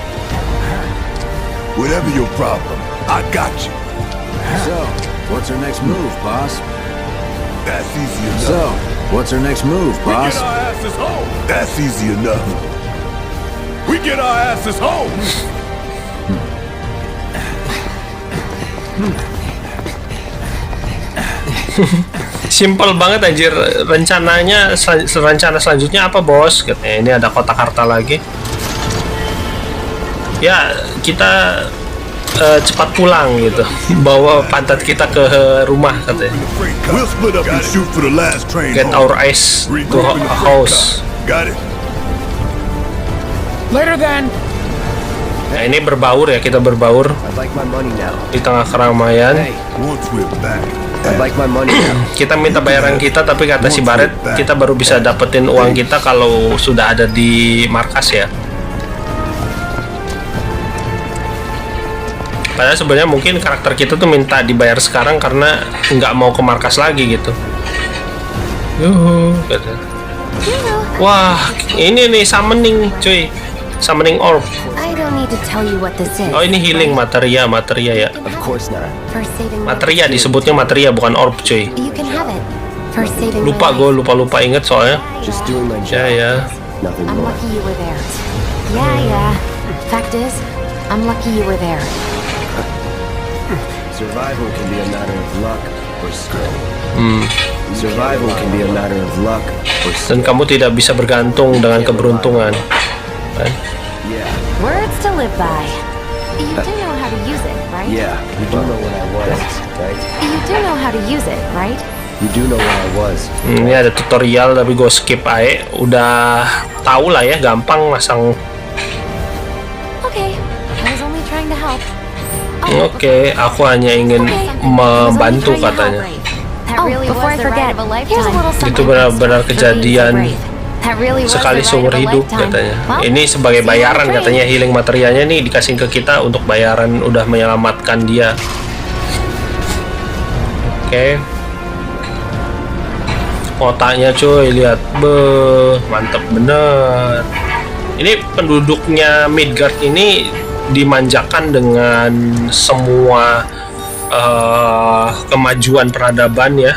Whatever your problem, I got you. So, what's our next move, boss? That's easy enough. So, what's our next move, boss? We get our asses home. That's easy enough. We get our asses home. Simple banget anjir. Rencana selanjutnya apa, bos? Katanya ini ada kotak harta lagi. Ya, kita cepat pulang gitu. Bawa pantat kita ke rumah katanya. We'll split up and shoot for the last train Get home. our ass to a house. Got it. Later then. Nah, ini berbaur ya, kita berbaur I'd like my money now. di tengah keramaian. Once we're back. I'd like my money now. Kita minta bayaran kita, tapi kata si Barret kita baru bisa dapetin uang kita kalau sudah ada di markas ya. Padahal sebenarnya mungkin karakter kita tuh minta dibayar sekarang karena nggak mau ke markas lagi gitu. Yuhu, kata. Wah, ini nih summoning, cuy. Summoning orb. I don't need to tell you what this is. Oh, ini healing materia ya. Of course not. For saving Materia disebutnya materia, bukan orb, cuy. You can have it. For saving Lupa my gue, life. lupa inget soalnya. Just doing my job. Ya. Nothing I'm more. lucky you were there. Yeah. Fact is, I'm lucky you were there. Survival can be a matter of luck or skill. Survival can be a matter of luck or skill. Dan kamu tidak bisa bergantung dengan keberuntungan. Kan? Yeah. Words to live by. You do know how to use it, right? Yeah. You do know what I was, right? You do know how to use it, right? You do know what I was. Ini ada tutorial tapi gue skip aja. Udah tahu lah ya, gampang masang. Okay, I was only trying to help. Oke, aku hanya ingin membantu katanya. Before I forget, here's a little something. Itu benar-benar for being kejadian so brave. That really was sekali the ride seumur of a hidup lifetime. katanya. Well, Ini sebagai see you on bayaran the train. katanya, healing materialnya nih dikasih ke kita untuk bayaran udah menyelamatkan dia. Oke. Kotanya cuy, lihat. Mantep bener. Ini penduduknya Midgard ini dimanjakan dengan semua kemajuan peradaban ya,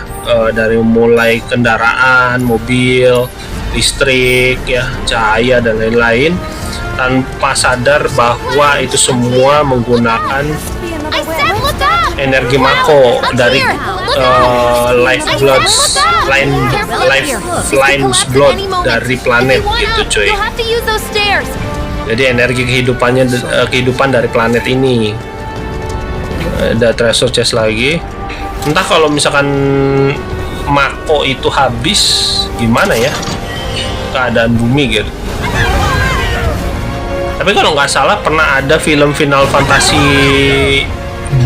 dari mulai kendaraan, mobil, listrik ya, cahaya dan lain-lain, tanpa sadar bahwa itu semua menggunakan energi Mako dari Lifeline's blood dari planet gitu cuy. Jadi energi kehidupan dari planet ini. Ada treasure chest lagi. Entah kalau misalkan Mako itu habis gimana ya keadaan bumi gitu. Tapi kalau nggak salah pernah ada film Final Fantasy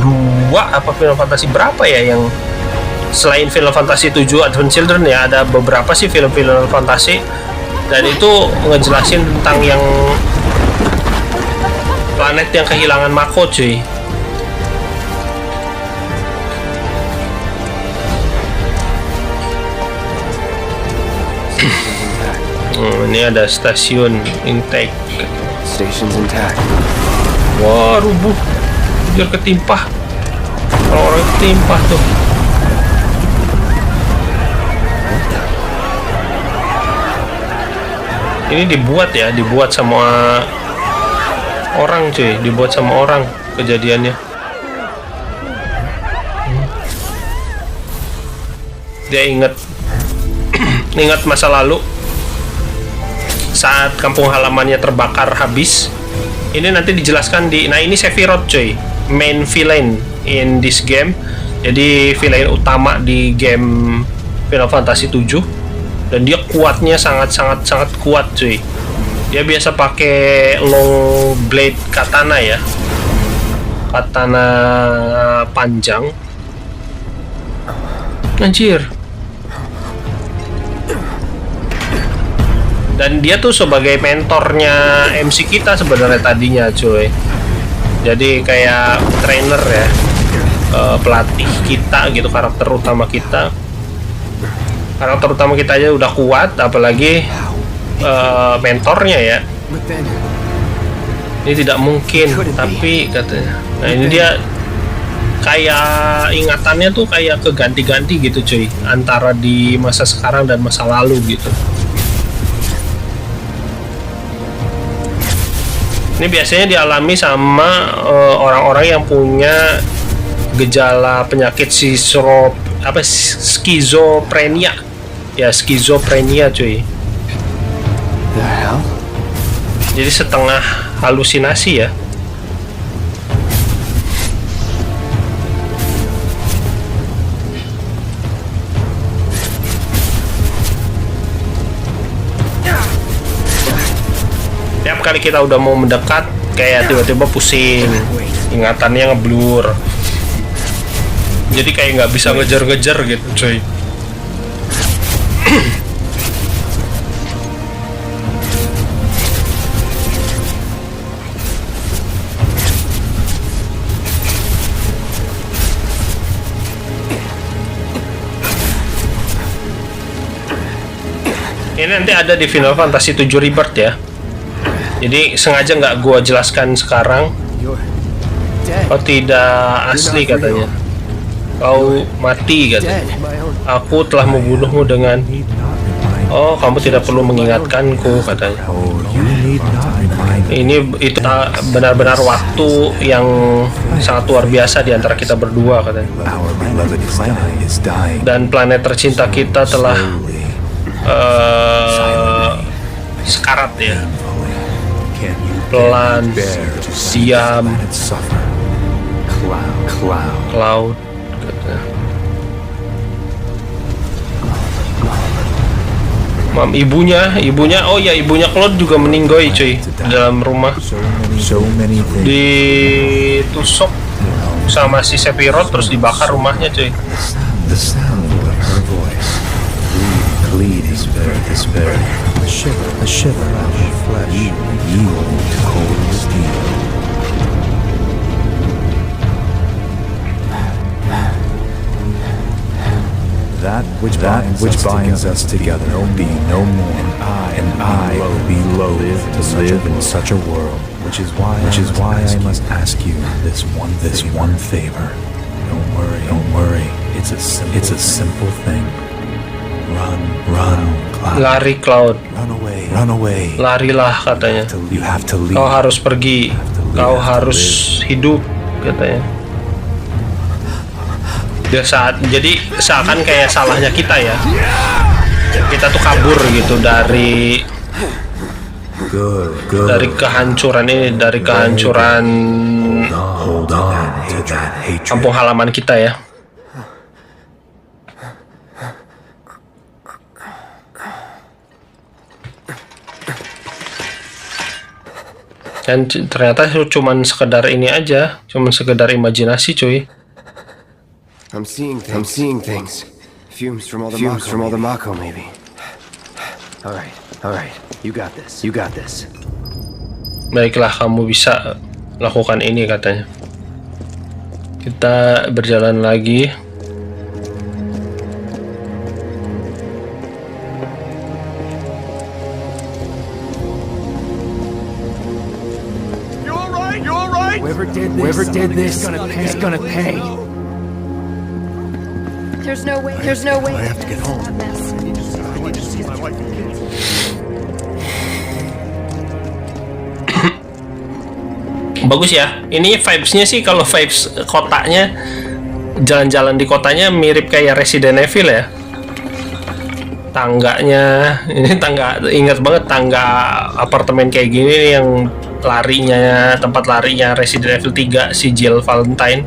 2 apa Final Fantasy berapa ya yang selain Final Fantasy 7 Advent Children ya, ada beberapa sih film Final Fantasy Dan itu ngejelasin tentang yang planet yang kehilangan Mako, cuy. Ini ada stasiun intake. Station's intact. Wah, rubuh. Biar ketimpah. Orang-orang ketimpah tuh. Ini dibuat sama orang, cuy. Dibuat sama orang kejadiannya. Dia ingat masa lalu saat kampung halamannya terbakar habis. Ini nanti dijelaskan nah ini Sephiroth, cuy, main villain in this game. Jadi villain utama di game Final Fantasy 7, dan dia kuatnya sangat kuat, cuy. Dia biasa pakai long blade katana ya, katana panjang. Anjir. Dan dia tuh sebagai mentornya MC kita sebenarnya tadinya, cuy. Jadi kayak trainer ya, pelatih kita gitu, karakter utama kita. Karakter utama kita aja udah kuat, apalagi mentornya ya. Ini tidak mungkin, tapi katanya. Nah ini dia kayak ingatannya tuh kayak keganti-ganti gitu, cuy, antara di masa sekarang dan masa lalu gitu. Ini biasanya dialami sama orang-orang yang punya gejala penyakit skizofrenia. Ya, skizofrenia, cuy. The hell? Jadi setengah halusinasi ya. Tiap kali kita udah mau mendekat, kayak tiba-tiba pusing, ingatannya ngeblur. Jadi kayak nggak bisa ngejar-ngejar gitu, cuy. Ini nanti ada di Final Fantasy 7 Rebirth ya. Jadi sengaja nggak gua jelaskan sekarang. Kau tidak asli katanya. Kau mati katanya. Aku telah membunuhmu dengan. Oh, kamu tidak perlu mengingatkanku katanya. Ini itu benar-benar waktu yang sangat luar biasa di antara kita berdua katanya. Dan planet tercinta kita telah sekarat ya. Pelan, diam, Cloud Mam, ibunya, oh ya, ibunya Cloud juga meninggoy, cuy, dalam rumah. Ditusuk sama si Sephiroth, terus dibakar rumahnya, cuy. Bleed is very, a shiver out of flesh, yield to cold steel. That which binds us together be no more, and I will be loath to live in such a world. Which is why I must ask you this one favor. Don't worry. It's a simple thing. Run, Cloud. Lari, Cloud. Run away. Larilah katanya. You have to leave. Kau harus pergi. Kau harus hidup katanya. Jadi seakan kayak salahnya kita ya. Kita tuh kabur gitu dari kehancuran ini, dari kehancuran kampung halaman kita ya. Dan ternyata cuman sekedar ini aja, cuman sekedar imajinasi, cuy. I'm seeing things. Fumes from all the Mako, maybe. All right. Alright, you got this. You got this. Baiklah, kamu bisa lakukan ini katanya. Kita berjalan lagi. You alright? You alright? Whoever did this is gonna pay. There's no way. I have to get home. I need to see my wife and kids. Bagus ya. Ini vibes-nya sih, kalau vibes kotanya, jalan-jalan di kotanya mirip kayak Resident Evil ya. Tangganya, ini tangga, ingat banget tangga apartemen kayak gini nih, yang larinya, tempat larinya Resident Evil 3 si Jill Valentine.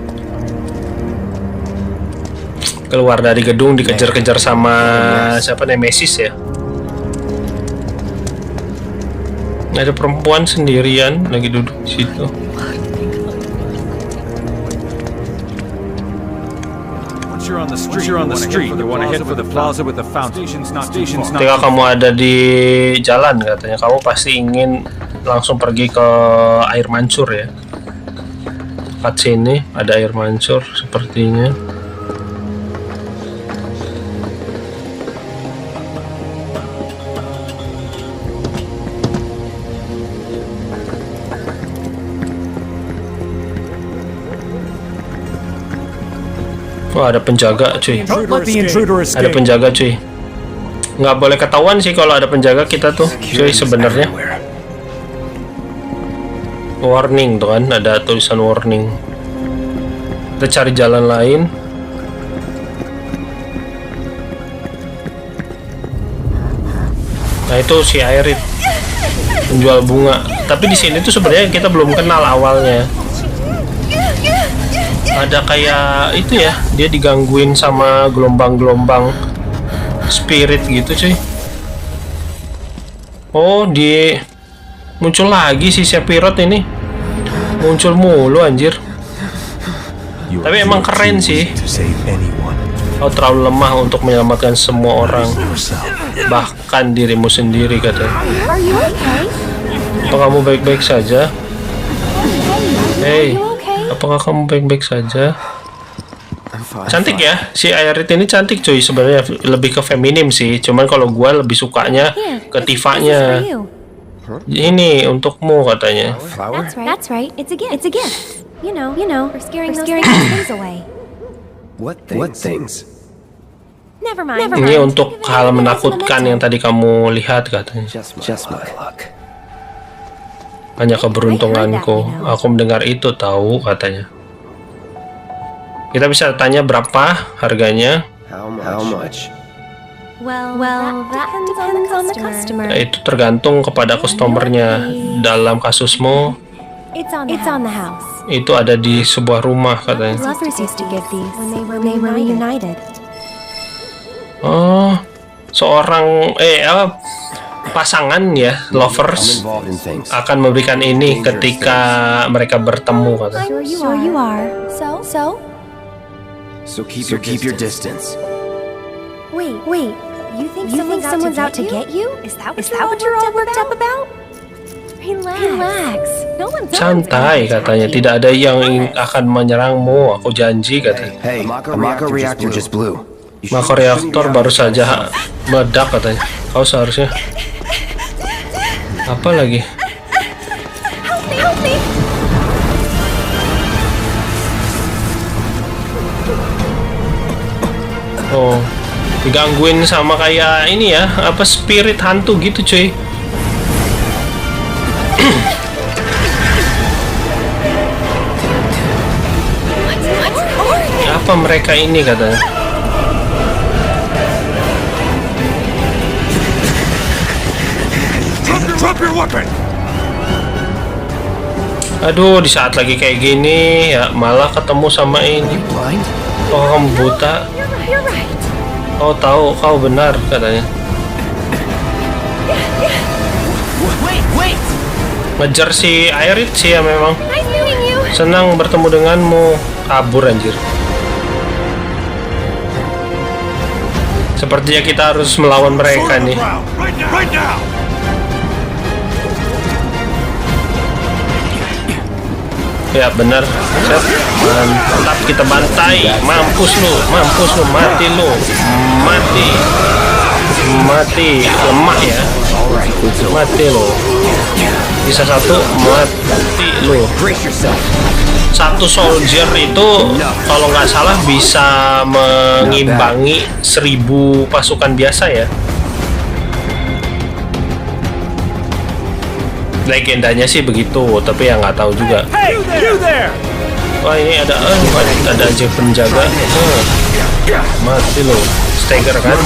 Keluar dari gedung dikejar-kejar sama siapa, Nemesis ya. Ada perempuan sendirian lagi duduk di situ. Once you're on the street, you want to head for the plaza with the fountain. Ketika kamu ada di jalan katanya, kamu pasti ingin langsung pergi ke air mancur ya. Dekat sini ada air mancur sepertinya. Wah, ada penjaga cuy. Don't let the intruder escape. Ada penjaga cuy. Nggak boleh ketahuan sih kalau ada penjaga kita tuh cuy sebenarnya. Warning tuh kan, ada tulisan warning. Kita cari jalan lain. Nah itu si Aerith, penjual bunga. Tapi di sini tuh sebenarnya kita belum kenal awalnya. Ada kayak itu ya, dia digangguin sama gelombang-gelombang spirit gitu cuy. Oh, muncul lagi si Sephiroth ini. Muncul mulu anjir. Tapi emang keren sih. Kau terlalu lemah untuk menyelamatkan semua orang, bahkan dirimu sendiri katanya. Apa kamu baik-baik saja? Hey, apakah kamu baik-baik saja? Cantik ya, si Aerith ini cantik cuy. Sebenarnya lebih ke feminim sih. Cuman kalau gua lebih sukanya ke Tifa-nya. Ini untukmu katanya. That's right. It's a gift. You know, for scaring those things away. What things? Never mind. Ini untuk hal menakutkan yang tadi kamu lihat katanya. Just my luck. Hanya keberuntunganku. Aku mendengar itu tahu katanya. Kita bisa tanya berapa harganya. How much? Well, that depends on the customer. Nah, itu tergantung kepada customernya. Dalam kasusmu, It's on the house. itu ada di sebuah rumah katanya. Lovers used to get these when they were reunited. Oh, seorang pasangan ya, lovers akan memberikan ini ketika mereka bertemu katanya. Sure you are. So keep your distance. Wait. You think someone's out to get you? Is that what you're all worked up about? Relax. No one's Santai katanya, tidak ada yang akan menyerangmu, aku janji katanya. Hey, a Mako reactor just blew. Mako reaktor baru saja meledak katanya. Kau seharusnya apa lagi? Help me. Oh, digangguin sama kayak ini ya, apa spirit hantu gitu cuy. Apa mereka ini katanya? Drop your weapon! Aduh, di saat lagi kayak gini ya malah ketemu sama ini. Oh, kamu buta? You're right. Kau tahu, kau benar katanya. Wait. Ngejar si Aerith sih ya memang. Nice meeting you. Senang bertemu denganmu. Kabur anjir. Sepertinya kita harus melawan mereka nih. Right now! Ya bener. Set. Mantap, kita bantai. Mampus lu, mati lu. Mati. Lemah ya. Mati lu. Bisa satu, mati lu. Satu soldier itu kalau nggak salah bisa mengimbangi 1000 pasukan biasa ya. Legendanya sih begitu, tapi ya nggak tahu juga. Wah ini ada aja penjaga. Mati lo, stagger kan?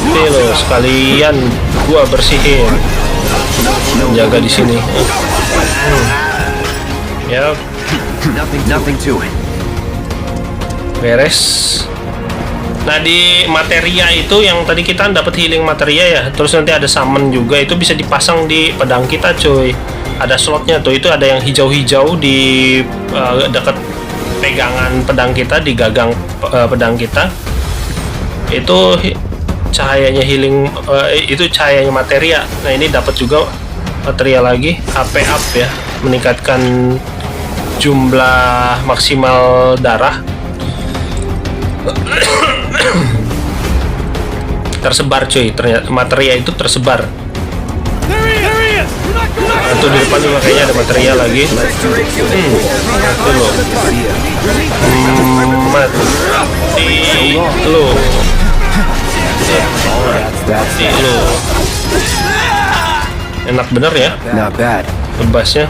Mati lo, sekalian gua bersihin. Jaga di sini. Ya. Nothing to it. Beres. Nah di materia itu yang tadi kita dapat healing materia ya, terus nanti ada summon juga, itu bisa dipasang di pedang kita cuy. Ada slotnya tuh, itu ada yang hijau-hijau di dekat pegangan pedang kita, di gagang pedang kita. Itu cahayanya healing, itu cahayanya materia. Nah ini dapat juga materia lagi, HP up ya, meningkatkan jumlah maksimal darah. Tersebar cuy, ternyata materia itu tersebar. Itu di depan juga kayaknya ada materia lagi. Mati lo. Mati lo. Enak bener ya. Not bad. Bebasnya.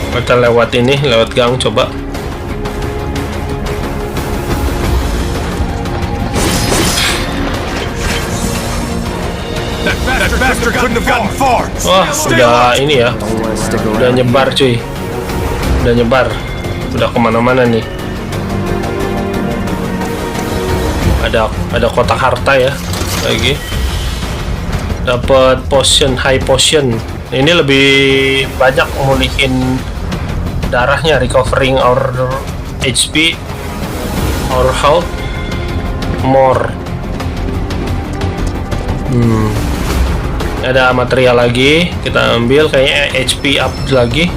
Kita lewat ini, lewat gang coba. Wah, udah ini ya, udah nyebar cuy, udah nyebar, udah kemana-mana nih. Ada kotak harta ya, lagi. Dapat potion, high potion. Ini lebih banyak mulihin darahnya, recovering our HP, our health more. Ada material lagi, kita ambil kayaknya HP up lagi.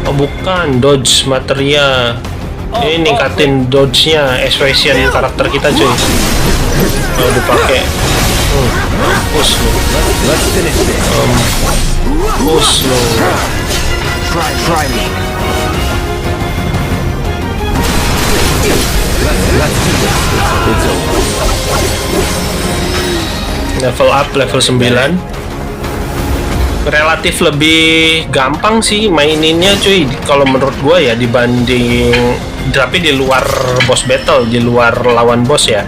Oh bukan, dodge materia. Ini ningkatin dodge-nya, expression karakter kita cuy. Kalau dipakai. Push lu. Push lu. Try me. Level up, level 9. Relatif lebih gampang sih maininnya cuy, kalau menurut gua ya, dibanding, tapi di luar boss battle, di luar lawan boss ya.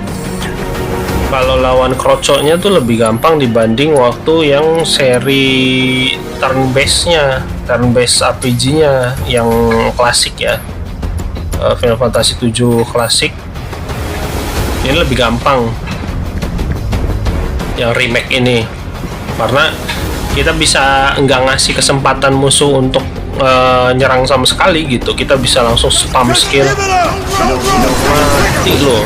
Kalau lawan kroco-nya tuh lebih gampang dibanding waktu yang seri turn based-nya, turn based RPG-nya yang klasik ya, Final Fantasy 7 klasik. Ini lebih gampang yang remake ini, karena kita bisa nggak ngasih kesempatan musuh untuk nyerang sama sekali gitu. Kita bisa langsung spam skill. Mati lo.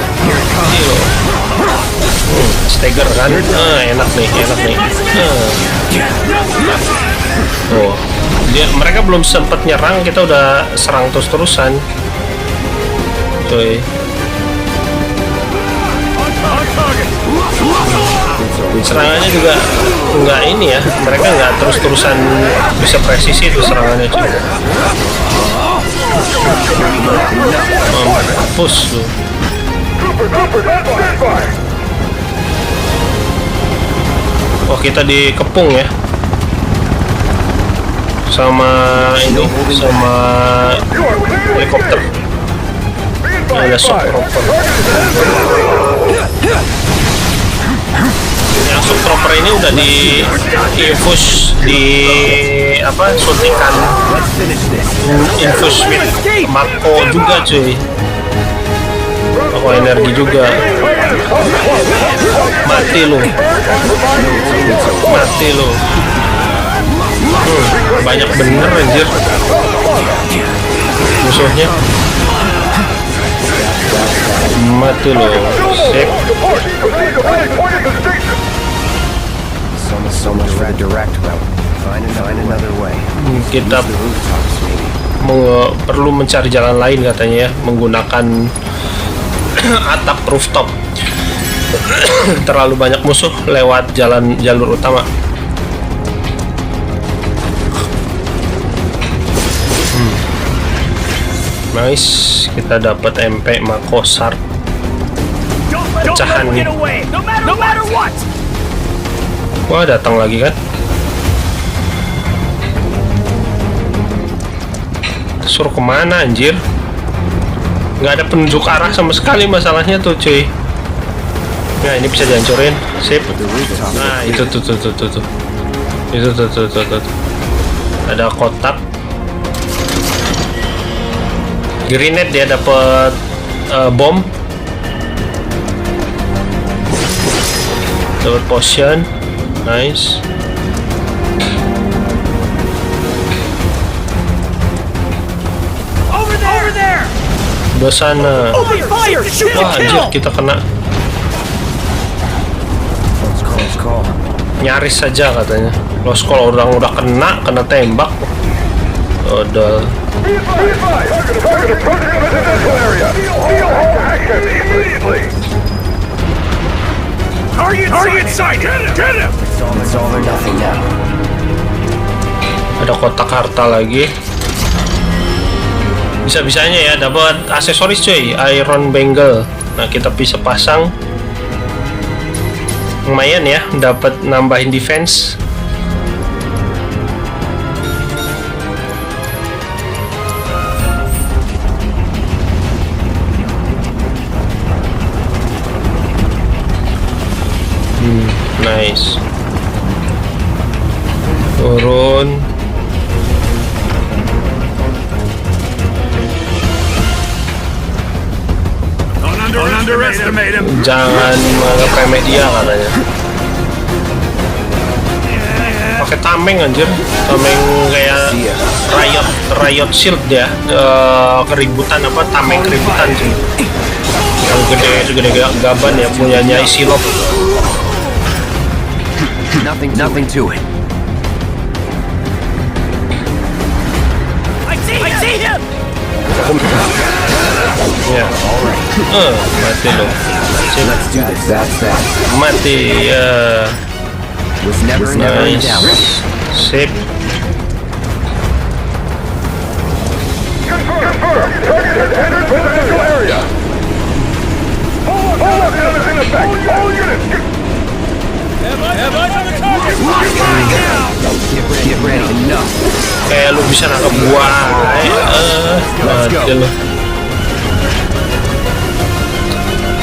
Stagger kan, enak nih. Oh, mereka belum sempat nyerang, kita udah serang terus-terusan. Cuy. Serangannya juga nggak ini ya, mereka nggak terus-terusan bisa presisi itu serangannya cuy. Mampus lu. Oh kita dikepung ya sama ini, sama helikopter. Ada shock trooper. Yang shock trooper ini udah di infus, di apa, suntikan infus with Mako juga cuy. Mako energi juga. Mati lu. Banyak bener anjir musuhnya. mati lo. Sip. So much for the direct route. Find another way. Kita The rooftops, maybe. perlu mencari jalan lain katanya ya, menggunakan atap rooftop. Terlalu banyak musuh lewat jalur utama. Nice, kita dapat MP Makosar. Pecahan nih. Wah, datang lagi kan? Suruh kemana anjir? Nggak ada penunjuk arah sama sekali masalahnya tuh cuy. Nah ini bisa dihancurin. Sip. Nah itu tuh. Itu tuh. Ada kotak. Grenade dia dapat bom. Dapat potion. Nice. Di sana. Wah anjir, kita kena. Nyaris saja katanya. Lost call, orang udah kena tembak. Udah. Ada kotak harta lagi. Bisa-bisanya ya dapat aksesoris cuy, iron bangle. Nah kita bisa pasang. Lumayan ya, dapat nambahin defense. Nice. Turun. Don't underestimate him. Jangan menganggap remeh dia katanya. Pakai tameng anjir, tameng kayak riot shield ya. Keributan apa, tameng keributan sih. Yang segede gaban ya, punyanya Isilop. Nothing to it. I see him! Ya, mati lo. Let's do this. That's that. Mati ya. Was never in Nice. doubt. Sip. Get ready. Enough. Kayak lu bisa nangkep gua. Mati lo.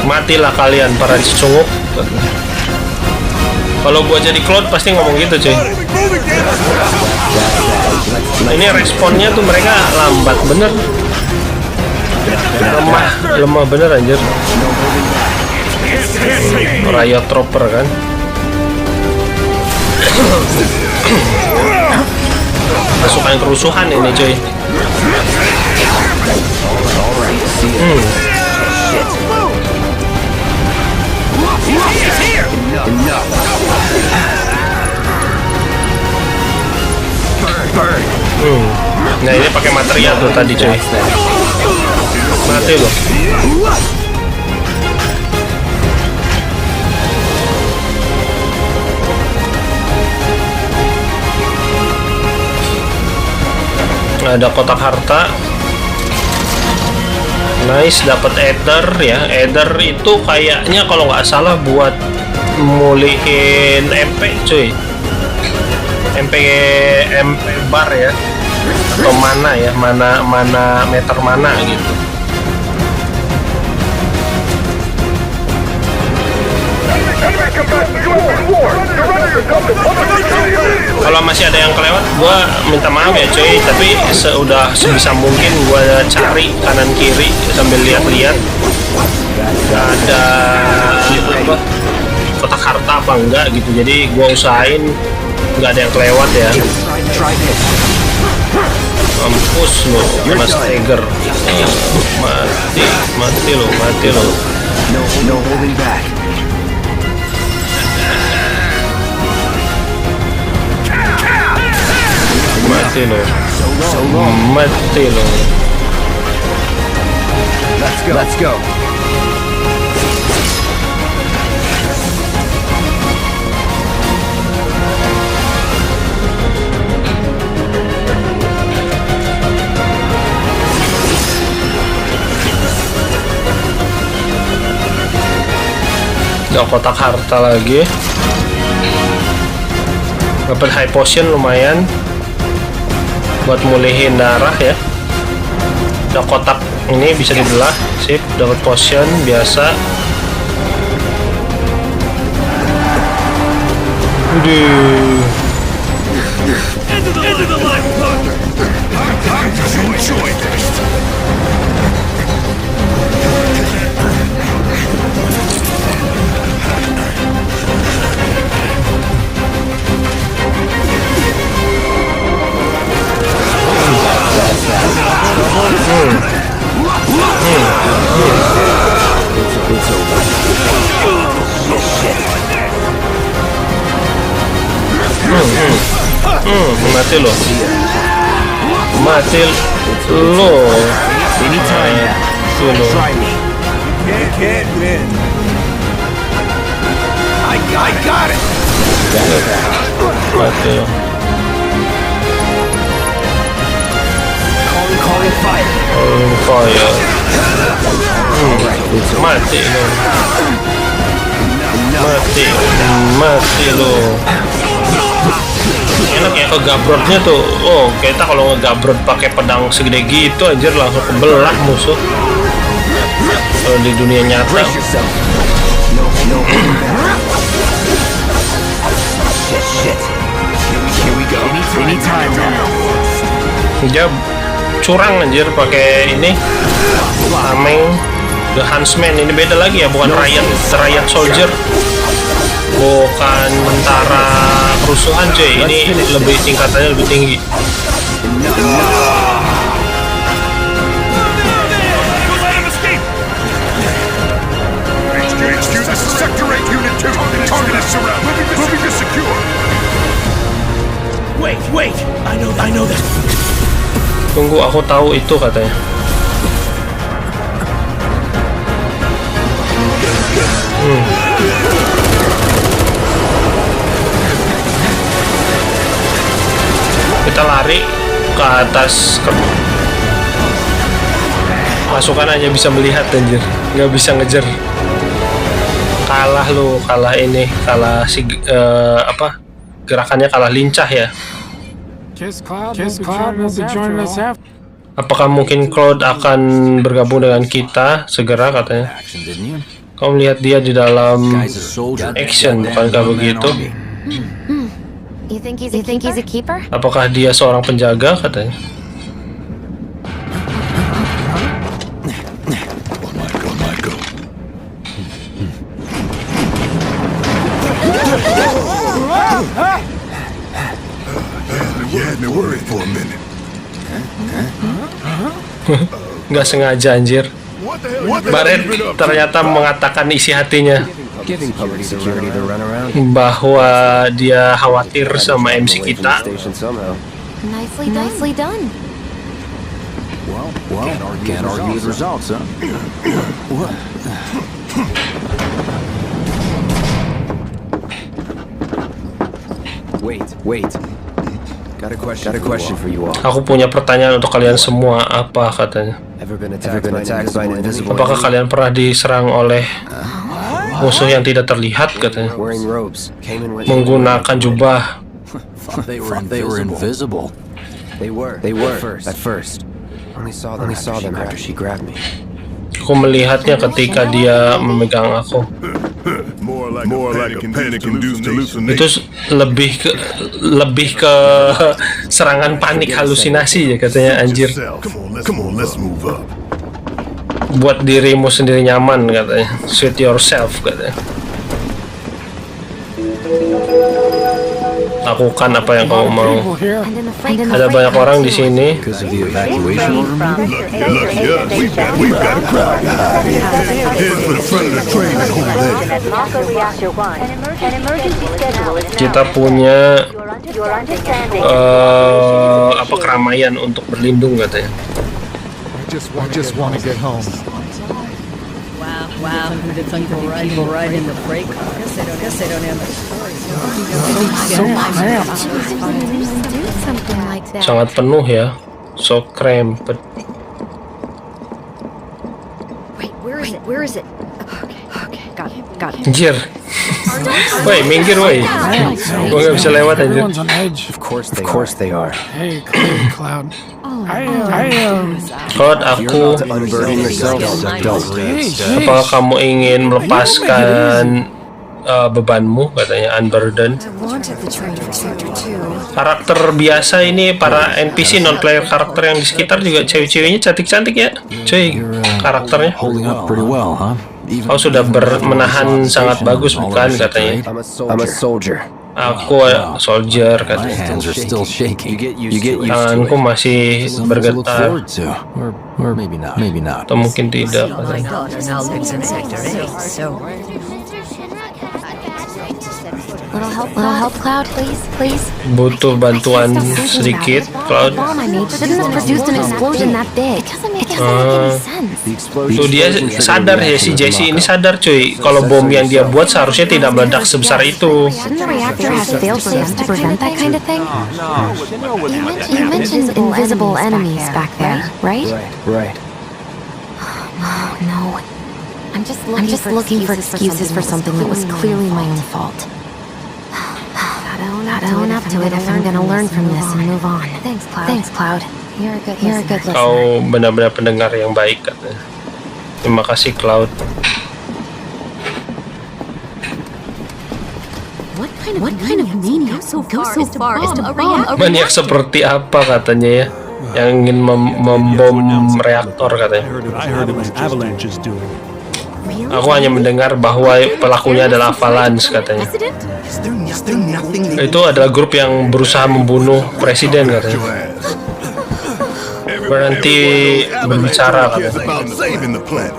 Matilah kalian para cunguk. Kalau gua jadi Cloud pasti ngomong gitu cuy. Nah, ini responnya tuh mereka lambat bener. Lemah bener anjir. Riot Trooper kan. Pasukan kerusuhan ini cuy. Nah ini pakai material tuh tadi cuy. Mati loh. Ada kotak harta. Nice, dapat Ether ya. Ether itu kayaknya kalau nggak salah buat mulihin MP cuy. MP bar ya. Atau mana ya, mana meter mana gitu. Kalau masih ada yang kelewat, gua minta maaf ya cuy, tapi sebisa mungkin gua cari kanan kiri sambil lihat-lihat. Gak ada apa, kotak harta apa enggak gitu, jadi gua usahain nggak ada yang kelewat ya. Mampus lo, Mas Tiger. Mati lo. No holding back. Mati lo. Mati lo. Let's go. Udah kotak harta lagi. Dapat high potion lumayan buat mulihin darah ya. Udah kotak ini bisa dibelah, sip. Dapat potion biasa. Udah. Mati lo. Mati lo. Can't win. I got it. Mati lo. Calling fire. Fire. Mati lo. Mati lo. Enak ya kegabrotnya tuh. Oh, kita kalau ngegabrot pakai pedang segede gitu anjir langsung kebelah musuh. Kalau di dunia nyata. Dia curang anjir pakai ini. Tameng The Huntsman ini beda lagi ya, bukan riot soldier. Bukan tentara kerusuhan cuy, ini lebih tingkatannya lebih tinggi. Wait, I know that. Tunggu, aku tahu itu katanya. Kita lari ke atas pasukan hanya bisa melihat anjir, nggak bisa ngejar. Kalah lu, kalah ini, kalah si gerakannya kalah lincah ya. Apakah mungkin Cloud akan bergabung dengan kita segera katanya? Kau melihat dia di dalam action, bukankah begitu? You think he's a keeper? Apakah dia seorang penjaga katanya? You had me worried for a minute. Nggak sengaja anjir. Barret ternyata mengatakan isi hatinya Giving public security the runaround. bahwa dia khawatir sama MC kita. Nicely done. Well, can't argue with results, huh? Wait. Got a question for you all. Aku punya pertanyaan untuk kalian semua. Apa katanya? Ever been attacked by an invisible Apakah kalian pernah diserang oleh musuh yang tidak terlihat katanya? wearing robes? Came in with Menggunakan jubah. They were invisible. They were. At first. Only saw them after she grabbed me. Aku melihatnya ketika dia memegang aku. More like a panic-induced hallucination. Itu lebih ke serangan panik halusinasi ya katanya anjir. Come on, let's move up. Buat dirimu sendiri nyaman katanya. Suit yourself katanya. Lakukan apa yang kamu mau. People here. Ada banyak orang di sini. Because of the evacuation order, maybe? Lucky us, we've got a crowd to hide in. Head for the front of the train and hold there. Kita punya apa keramaian untuk berlindung katanya. I just want to get home. Wow, people ride in the freight car. Guess they don't have much So cramped. Do something like that. Sangat penuh ya. So cramped. Wait, where is it? Okay, got it. Anjir. Woi, minggir woi. Gua nggak bisa lewat anjir. Everyone's on edge. Of course they are. Hey, Cloud. Cloud, aku. Unburden yourself, don't. Apa kamu ingin melepaskan bebanmu katanya, unburden. I wanted the train for Sector 2. Karakter biasa ini, para NPC non player karakter yang di sekitar juga cewek-ceweknya cantik-cantik ya, cuy karakternya. Holding up pretty well, huh? Kau sudah menahan sangat bagus bukan katanya. I'm a soldier. Aku soldier My katanya. hands are still shaking. You get used to Tanganku it. masih Something to look bergetar forward to. Or maybe not. Maybe not. atau mungkin tidak My katanya. daughter now lives in Sector 8, so Little help, Cloud, please. Butuh bantuan sedikit, Cloud. The bomb I made shouldn't have produced an explosion that big. It doesn't make any sense. The explosion. Tuh dia sadar ya, si Jesse ini sadar cuy, kalau bom yang dia buat seharusnya tidak meledak sebesar itu. Shouldn't the reactor have failed safes to prevent that kind of thing? You mentioned invisible enemies back there, right? Right. Oh no. I'm just looking for excuses for something that was clearly my own fault. Gotta own up to it if I'm gonna learn from this and move on. Thanks, Cloud. You're a good listener. Kau benar-benar pendengar yang baik katanya. Terima kasih Cloud. What kind of maniac goes so far as to bomb a Maniak seperti apa katanya ya, yang ingin membom reaktor katanya. I heard it was Avalanche's doing. Aku hanya mendengar bahwa pelakunya adalah Avalanche katanya. Itu adalah grup yang berusaha membunuh presiden katanya. Berhenti berbicara katanya. about saving the planet.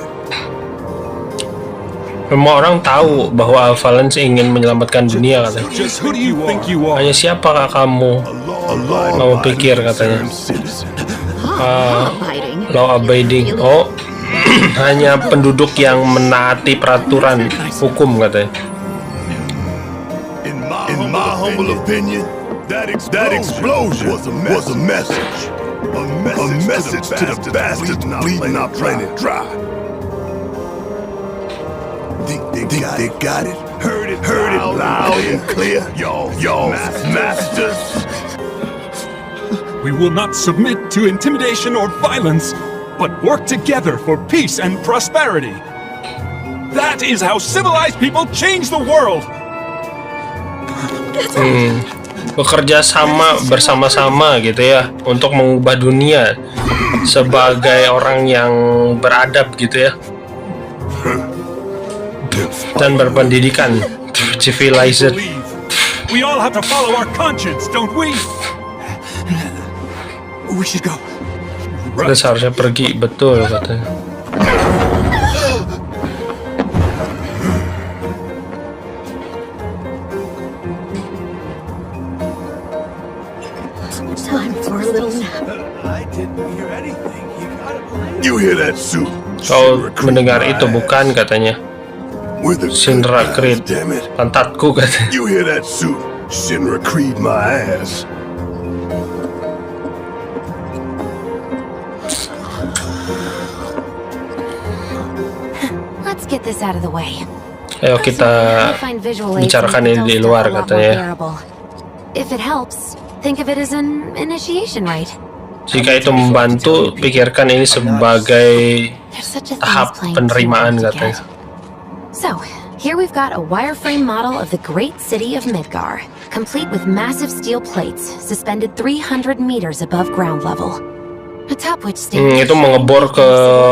Semua orang tahu bahwa Avalanche ingin menyelamatkan dunia katanya. Just who do you think you are? Hanya siapakah kamu? Kamu pikir katanya. Law abiding. Oh, hanya penduduk yang menaati peraturan hukum katanya. In my humble opinion, that explosion was a message. A message to the bastards bleeding our planet dry. Think they got it? Heard it loud and clear. Y'all masters. We will not submit to intimidation or violence, but work together for peace and prosperity. That is how civilized people change the world. Bekerja sama bersama-sama gitu ya untuk mengubah dunia sebagai orang yang beradab gitu ya dan berpendidikan, civilized. We all have to follow our conscience, don't we? We should go. Kita seharusnya pergi, betul katanya. time for a little nap. I didn't hear anything. You hear that, Sue? Kau mendengar itu bukan katanya. We're the Shinra Creed, damn it. pantatku katanya. You hear that, Sue? Shinra Creed my ass. Let's get this out of the way. Ayo kita I'll find visual aids bicarakan and ini di make luar stuff a lot more katanya. bearable. If it helps, think of it as an initiation rite. Jika itu membantu, pikirkan ini sebagai There's such a thing tahap as playing penerimaan two games katanya. together. So, here we've got a wireframe model of the great city of Midgar, complete with massive steel plates suspended 300 meters above ground level. Atop which stands Itu mengebor ke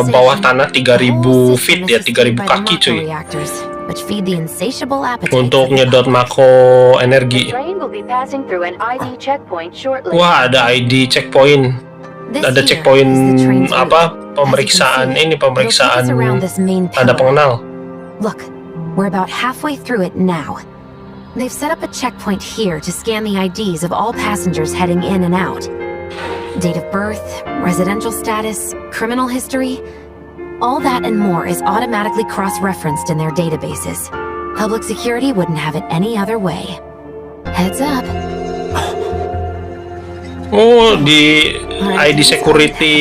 bawah tanah 3000 feet ya, 3000 kaki cuy. reactors. which feed the insatiable appetite. Untuk nyedot mako energi. Wah, ada ID checkpoint. Ada checkpoint apa? Pemeriksaan ini, pemeriksaan tanda pengenal. Look, we're about halfway through it now. They've set up a checkpoint here to scan the IDs of all passengers heading in and out. Date of birth, residential status, criminal history, all that and more is automatically cross-referenced in their databases. Public security wouldn't have it any other way. Heads up. Oh, di ID security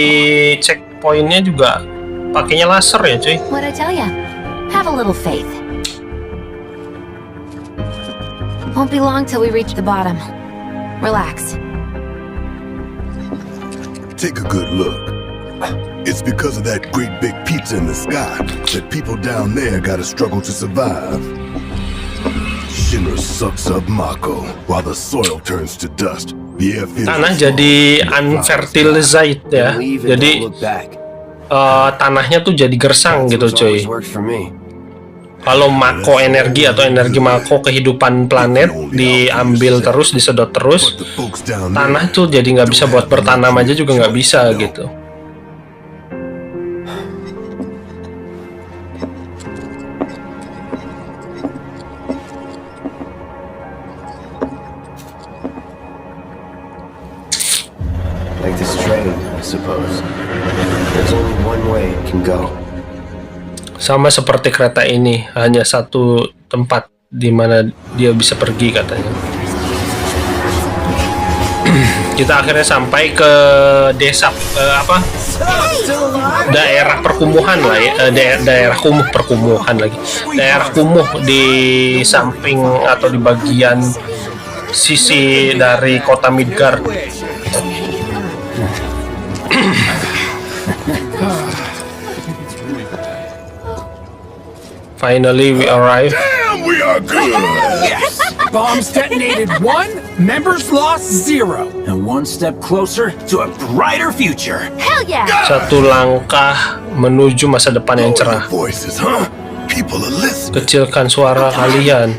checkpointnya juga pakainya laser ya, cuy. What I tell ya? Have a little faith. Won't be long till we reach the bottom. Relax. Take a good look. It's because of that great big pizza in the sky that people down there gotta struggle to survive. Shinra sucks up Mako while the soil turns to dust. The air feels Tanah jadi unfertilized ya. Jadi tanahnya tuh jadi gersang gitu, cuy. Kalau mako energi atau energi mako kehidupan planet diambil terus, disedot terus, tanah tuh jadi nggak bisa buat bertanam aja juga nggak bisa gitu. Like this train, I suppose. There's only one way it can go. Sama seperti kereta ini, hanya satu tempat di mana dia bisa pergi katanya. Kita akhirnya sampai ke desa daerah perkumuhan lah ya, daerah kumuh perkumuhan lagi. Daerah kumuh di samping atau di bagian sisi dari kota Midgard. Finally, we arrive. Damn, we are good! Yes! Bombs detonated 1, members lost 0. And one step closer to a brighter future. Hell yeah! Satu langkah menuju masa depan yang cerah. Voices, huh? People are listening. Kecilkan suara kalian.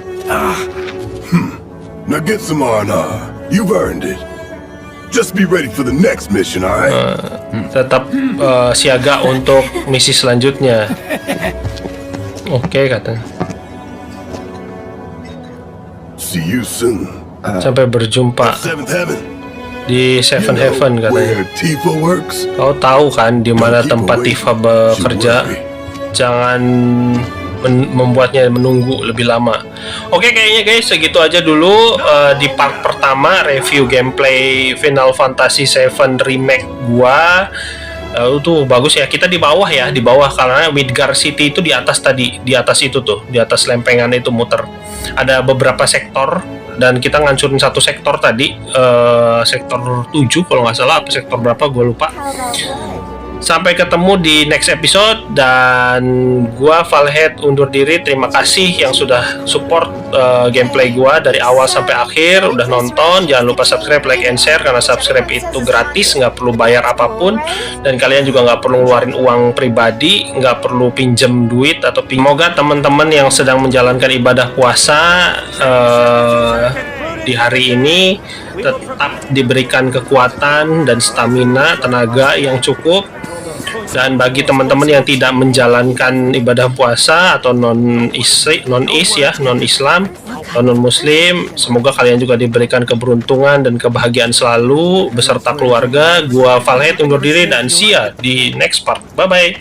Now get some R&R. You've earned it. Just be ready for the next mission, alright? Tetap siaga untuk misi selanjutnya. Oke, katanya. See you soon. Sampai berjumpa Seventh Heaven. di Seven Heaven katanya. Where Tifa works? Kau tahu kan di mana tempat Tifa bekerja? Jangan membuatnya menunggu lebih lama. Oke, kayaknya guys segitu aja dulu di part pertama review gameplay Final Fantasy VII Remake gua. Itu bagus ya, kita di bawah ya, di bawah karena Midgard City itu di atas tadi, di atas itu tuh, di atas lempengan itu muter. Ada beberapa sektor dan kita ngancurin satu sektor tadi, sektor 7 kalau nggak salah, apa sektor berapa gue lupa. Sampai ketemu di next episode dan gua Valhead undur diri. Terima kasih yang sudah support gameplay gua dari awal sampai akhir, udah nonton. Jangan lupa subscribe, like, and share karena subscribe itu gratis, nggak perlu bayar apapun dan kalian juga nggak perlu ngeluarin uang pribadi, nggak perlu pinjem duit atau semoga teman-teman yang sedang menjalankan ibadah puasa di hari ini tetap diberikan kekuatan dan stamina, tenaga yang cukup. Dan bagi teman-teman yang tidak menjalankan ibadah puasa atau non-Islam atau non-Muslim, semoga kalian juga diberikan keberuntungan dan kebahagiaan selalu beserta keluarga. Gua Valhead undur diri dan see ya di next part. Bye bye.